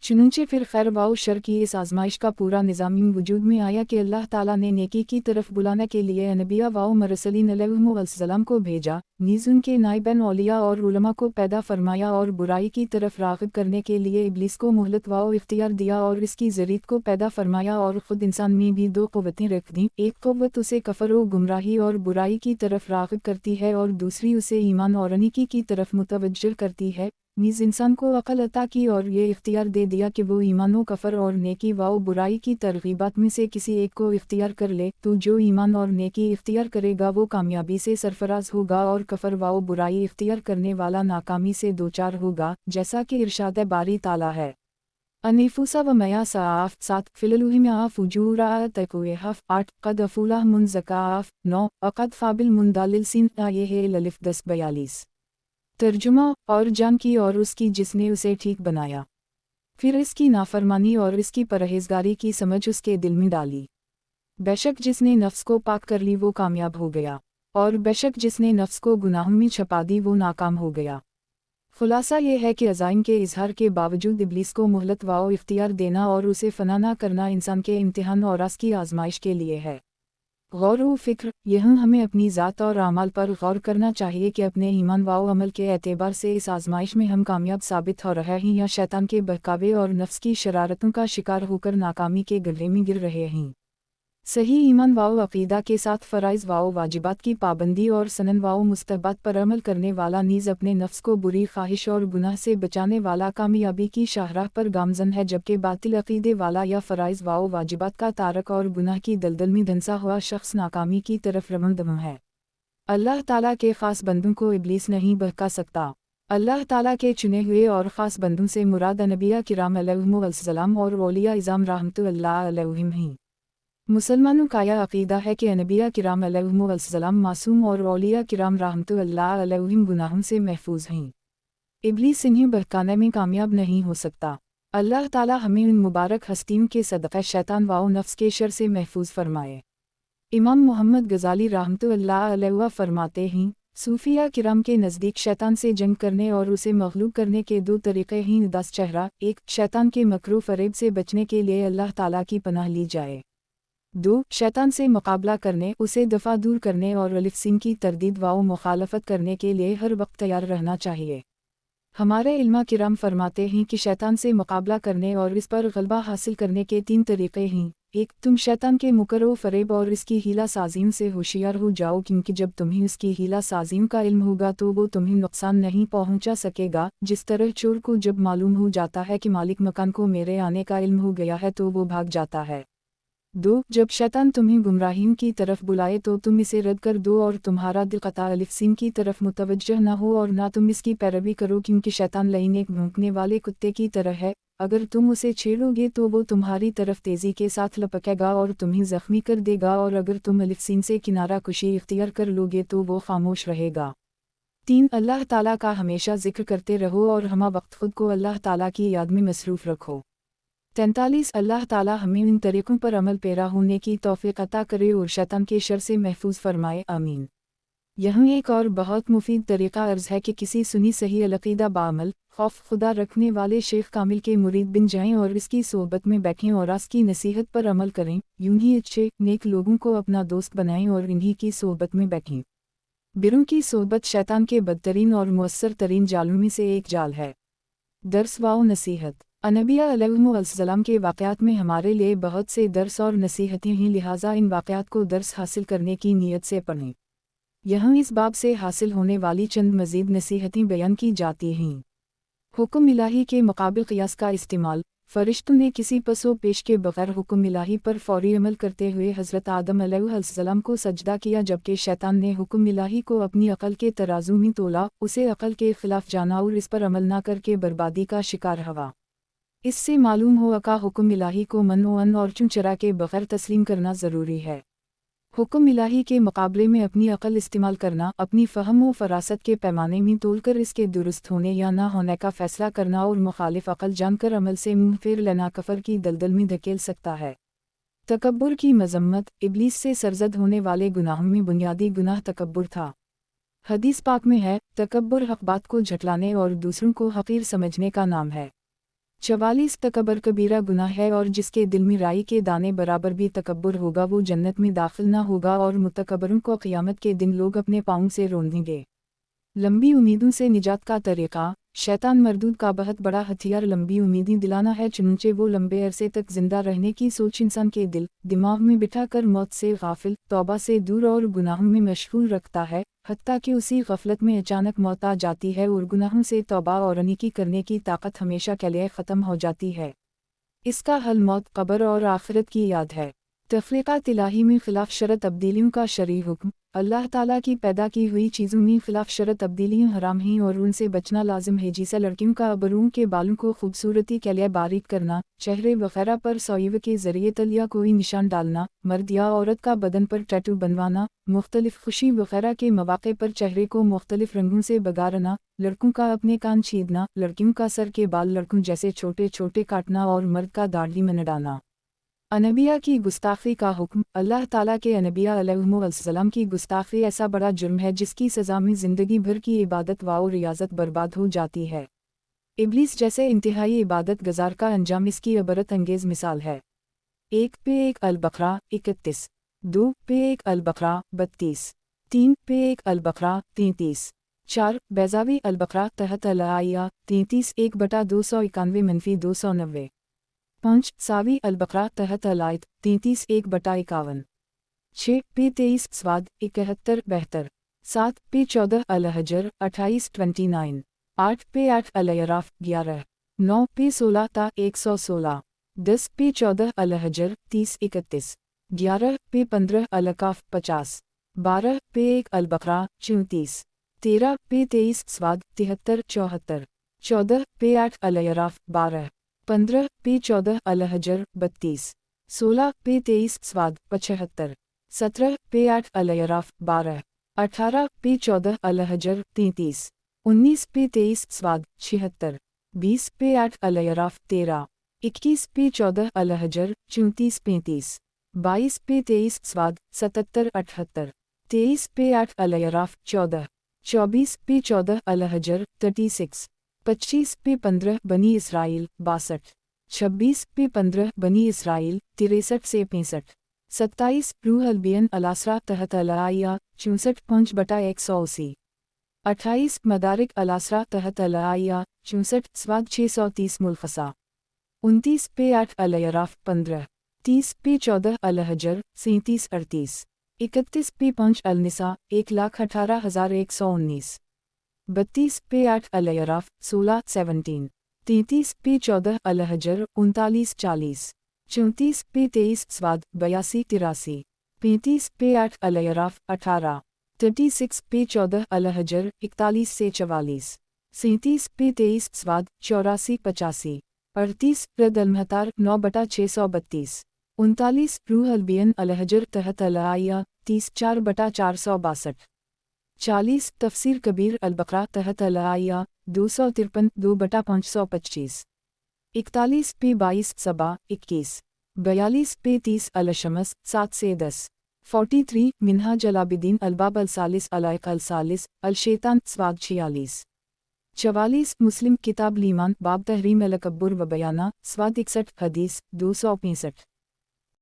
[SPEAKER 1] चुनंचे फिर खैर व शर की इस आजमाइश का पूरा निज़ाम वजूद में आया कि अल्लाह ताला ने नेकी की तरफ बुलाने के लिए अनबिया व मरसलीन अलैहिमुस्सलाम को भेजा, नीज़ उनके नाइबन औलिया और उलमा को पैदा फरमाया और बुराई की तरफ राग़िब करने के लिए इब्लीस को मोहलत व इख्तियार दिया और इसकी ज़रीत को पैदा फरमाया और ख़ुद इंसान में भी दो क़ुव्वतें रख दी। एक क़ुव्वत उसे कफ़र व गुमराही और बुराई की तरफ राग़िब करती है और दूसरी उसे ईमान और नेकी की तरफ मुतवज्जह करती है। नीज़ इंसान को अक़ल अता की और ये इख्तियार दे दिया कि वो ईमान व कफ़र और नेकी व बुराई की तरग़ीबात में से किसी एक को इख्तियार कर ले। तो जो ईमान और नेकी इख्तियार करेगा वो कामयाबी से सरफराज होगा और कफ़र व बुराई इख्तियार करने वाला नाकामी से दोचार होगा। जैसा कि इरशाद बारी ताला है अनीफूसा व मया साफ 7 फ़िललुहिमा फ़ुजूरा तक़वे हफ़ 8 क़द अफ़ूला मुन ज़काफ़ 9 अक़द फ़ाबिल मुंदालिल सिन ये है ललिफ़ 10-42। तर्जुमा और जान की और उसकी जिसने उसे ठीक बनाया, फिर इसकी नाफरमानी और इसकी परहेजगारी की समझ उसके दिल में डाली। बेशक जिसने नफ्स को पाक कर ली वो कामयाब हो गया, और बेशक जिसने नफ्स को गुनाहों में छपा दी वो नाकाम हो गया। खुलासा ये है कि अज़ाइम के इजहार के बावजूद इब्लीस को मोहलत व इख्तियार देना और उसे फना न करना इंसान के इम्तिहान और आस की आजमाइश के लिए है। गौर व फ़िक्र यह हमें अपनी ज़ात और आमाल पर गौर करना चाहिए कि अपने ईमान व अमल के एतबार से इस आजमाइश में हम कामयाब साबित हो रहे हैं या शैतान के बहकावे और नफ्स की शरारतों का शिकार होकर नाकामी के गड्ढे में गिर रहे हैं। सही ईमान व अक़ीदा के साथ फ़राइज़ व वाजिबात की पाबंदी और सनन व मुस्तहबात पर अमल करने वाला नीज़ अपने नफ्स को बुरी ख्वाहिश और गुनाह से बचाने वाला कामयाबी की शाहराह पर गामज़न है, जबकि बातिल अक़ीदे वाला या फ़राइज़ व वाजिबात का तारक और गुनाह की दलदल में धंसा हुआ शख्स नाकामी की तरफ रमदम है। अल्लाह ताला के ख़ास बंदों को इब्लीस नहीं बहका सकता। अल्लाह ताला के चुने हुए और ख़ास बंदों से मुराद नबिया किराम अलैहिमुस्सलाम और औलिया इज़ाम रहमतुल्लाह अलैहिम हैं। मुसलमानों का यह अक़ीदा है कि अनबिया किराम अलैहिमुस्सलाम मासूम और औलिया किराम रहमतुल्लाह अलैहिम गुनाहों से महफूज हैं। इब्लीस इन्हें बहकाने में कामयाब नहीं हो सकता। अल्लाह ताला हमें उन मुबारक हस्तियों के सदक़े शैतान व नफ्स के शर से महफूज फरमाए। इमाम मोहम्मद गज़ाली रहमतुल्लाह अलैहि फरमाते हैं, सूफिया किराम के नज़दीक शैतान से जंग करने और उसे मग़लूब करने के दो तरीक़े हैं। 10 चेहरा 1 शैतान के मकरू फ़रेब से बचने के लिए अल्लाह ताला की पनाह ली जाए। 2 शैतान से मुकाबला करने, उसे दफ़ा दूर करने और अलिफ़सिन की तरदीद व मुखालफत करने के लिए हर वक्त तैयार रहना चाहिए। हमारे इल्मा किराम फरमाते हैं कि शैतान से मुकाबला करने और इस पर गलबा हासिल करने के 3 तरीक़े हैं। 1 तुम शैतान के मुकर व फ़रेब और इसकी हीला साजियों से होशियार हो जाओ, क्योंकि जब तुम्हें उसकी हीला साजियों का इल्म होगा तो वो तुम्हें नुकसान नहीं पहुंचा सकेगा। जिस तरह चोर को जब मालूम हो जाता है कि मालिक मकान को मेरे आने का इल्म हो गया है तो वो भाग जाता है। 2 जब शैतान तुम्हें गुमराहियों की तरफ बुलाए तो तुम इसे रद्द कर दो और तुम्हारा दिल क़ता अलिफ़सिन की तरफ मुतवज्जह न हो और ना तुम इसकी पैरवी करो, क्योंकि शैतान लईन एक भौंकने वाले कुत्ते की तरह है। अगर तुम उसे छेड़ोगे तो वो तुम्हारी तरफ तेज़ी के साथ लपकेगा और तुम्हें ज़ख्मी कर देगा, और अगर तुम अलिफ़सिन से किनारा कुशी इख्तियार कर लोगे तो वो खामोश रहेगा। 3 अल्लाह ताला का हमेशा ज़िक्र करते रहो और हमा वक्त खुद को अल्लाह ताला की याद में मसरूफ़ रखो। 43 अल्लाह ताला हमें इन तरीक़ों पर अमल पेरा होने की तौफ़ीक़ अता करे और शैतान के शर से महफूज फरमाए, आमीन। यहाँ एक और बहुत मुफीद तरीक़ा अर्ज़ है कि किसी सुनी सही अलक़ीदा बामल खौफ खुदा रखने वाले शेख कामिल के मुरीद बन जाएं और इसकी सोहबत में बैठें और इसकी नसीहत पर अमल करें। यूं ही अच्छे नेक लोगों को अपना दोस्त बनाएं और इन्हीं की सोहबत में बैठें। बिरों की सोहबत शैतान के बदतरीन और मुअस्सर तरीन जालों में से एक जाल है। दर्स व नसीहत अनबिया अलैहिमुस्सलाम के वाक़यात में हमारे लिए बहुत से दर्स और नसीहतें हैं, लिहाजा इन वाक़यात को दर्स हासिल करने की नीयत से पढ़ें। यहाँ इस बाब से हासिल होने वाली चंद मज़ीद नसीहतें बयान की जाती हैं। हुक्म इलाही के मुकाबिल क़ियास का इस्तेमाल। फ़रिश्तों ने किसी पसो पेश के बग़ैर हुक्म इलाही पर फ़ौरी अमल करते हुए हज़रत आदम अलैहिस्सलाम को सजदा किया, जबकि शैतान ने हुक्म इलाही को अपनी अक़ल के तराजू में तोला, उसे अक़ल के ख़िलाफ़ जाना और इस पर अमल न करके बर्बादी का शिकार हुआ। इससे मालूम हुआ कि हुक्म इलाही को मन और चुनचरा के बग़ैर तस्लीम करना ज़रूरी है। हुक्म इलाही के मुकाबले में अपनी अक़ल इस्तेमाल करना, अपनी फ़हम व फ़रासत के पैमाने में तोलकर इसके दुरुस्त होने या ना होने का फ़ैसला करना और मुखालिफ अक़ल जानकर अमल से मुँह फेर लेना कफ़र की दलदल में धकेल सकता है। तकब्बुर की मज़म्मत। इब्लीस से सरज़द होने वाले गुनाहों में बुनियादी गुनाह तकब्बुर था। हदीस पाक में है, तकब्बुर हक़ बात को झटलाने और दूसरों को हक़ीर समझने का नाम है। 44 तकब्बुर कबीरा गुनाह है और जिसके दिल में राई के दाने बराबर भी तकब्बुर होगा वो जन्नत में दाखिल ना होगा और मुतकब्बरों को क़यामत के दिन लोग अपने पाँव से रोंदेंगे। लंबी उम्मीदों से निजात का तरीक़ा। शैतान मरदूद का बहुत बड़ा हथियार लंबी उम्मीदें दिलाना है, चुनचे वो लंबे अरसे तक जिंदा रहने की सोच इंसान के दिमाग में बिठा कर मौत से गाफिल, तौबा से दूर और गुनाहों में मशगूल रखता है, हत्ता कि उसी गफलत में अचानक मौत आ जाती है और गुनाहों से तौबा और नेकी करने की ताकत हमेशा के लिए ख़त्म हो जाती है। इसका हल मौत, क़ब्र और आखिरत की याद है। तफ़रीक़ात इलाही में ख़िलाफ़ शरत तब्दीलियों का शरई हुक्म। अल्लाह ताला की पैदा की हुई चीज़ों में ख़िलाफ़ शरत तब्दीलियाँ हराम हैं और उनसे बचना लाजिम है, जैसे लड़कियों का अबरूं के बालों को खूबसूरती के लिए बारीक करना, चेहरे वगैरह पर सोइव के ज़रिए तल या कोई निशान डालना, मर्द या औरत का बदन पर टैटू बनवाना, मुख्तलिफ खुशी वगैरह के मौक़े पर चेहरे को मुख्तलिफ रंगों से बगारना, लड़कों का अपने कान छीदना, लड़कियों का सर के बाल लड़कों जैसे छोटे छोटे काटना और मर्द का दाढ़ी मनडाना। अनबिया की गुस्ताखी का हुक्म। अल्लाह ताला के अनबिया अलैहिस्सलाम की गुस्ताखी ऐसा बड़ा जुर्म है जिसकी सज़ा में ज़िंदगी भर की इबादत व रियाजत बर्बाद हो जाती है। इब्लीस जैसे इंतहाई इबादत गज़ार का अंजाम इसकी अबरत अंगेज़ मिसाल है। 1 पे 1 अल-बक़रा 31, 2 पे 1 अल-बक़रा 32, 3 पे 1 अल-बक़रा 33, 4 बैज़ावी अल-बक़रा तहत अल-आया 33 1/291-290, 5 सावी अल-बक़रा तहत अल-आयत 33 1/51, 6 पे 23 स्वाद 71-72, 7 पे 14 अल-हजर 28-29, 8 पे 8 अल-अराफ 11, 9 पे 16 ता 116, 10 पे 14 अल-हजर 30-31, 11 पे 15 अल-काफ 50, 12 पे 1 अल-बक़रा 34, 13 पे 23 स्वाद 73-74, 14 पे 8 अल-अराफ 12, 15 पे 14 अल-हजर 32, 16 पे 23 स्वाद 75, 17 पे 8 अल-अराफ 12, 18 पे 14 अल-हजर 33, 19 पे 23 स्वाद 76, 20 पे 8 अल-अराफ 13, 21 पे 14 अल-हजर 34-35, 22 पे 23 स्वाद 77-78, 23 पे 8 अल-अराफ 14, 24 पे 14 अल-हजर 36, 25 पे 15 बनी इसराइल 62, 26 पे 15 बनी इसराइल 63 से 65, 27 रूह अल-बियन अल-आसरा तहत अल-आया 64-5/180, 28 मदारिक अल-आसरा तहत अल-आया 64 स्वाद 630 मुल्खसा, 29 पे 8 अल-अराफ 15, 30 पे 14 अल-हजर 37-38, 31 पे 5 अल-निसा 1,18,119, 32 पे 8 अल-अराफ 16-17, 33 पे 14 अल-हजर 39-40, 34 पे 23 स्वाद 82-83, 35 पे 8 अल-अराफ 18, 36 पे 14 अल-हजर 41 से 44, 37 पे 23 स्वाद 84-85, 38 रद अल-महतार 9/632, 39 रूह अल-बियन अल-हजर तहत अल-आया 30 4/462, 40 तफसीर कबीर अल-बक़रा तहत अल-आया 253 2/525, 41 पे 22 सबा 21, 42 पे 30 अल-शमस 7 से 10, 43 मिन्हाज अल-आबिदीन अल-बाब अल-सालिस अल-आइक़ अल-सालिस अल-शैतान स्वाद 46, 44 मुस्लिम किताब लीमान बाब तहरीम अल-कब्बुर व बयाना स्वाद 61 हदीस 265।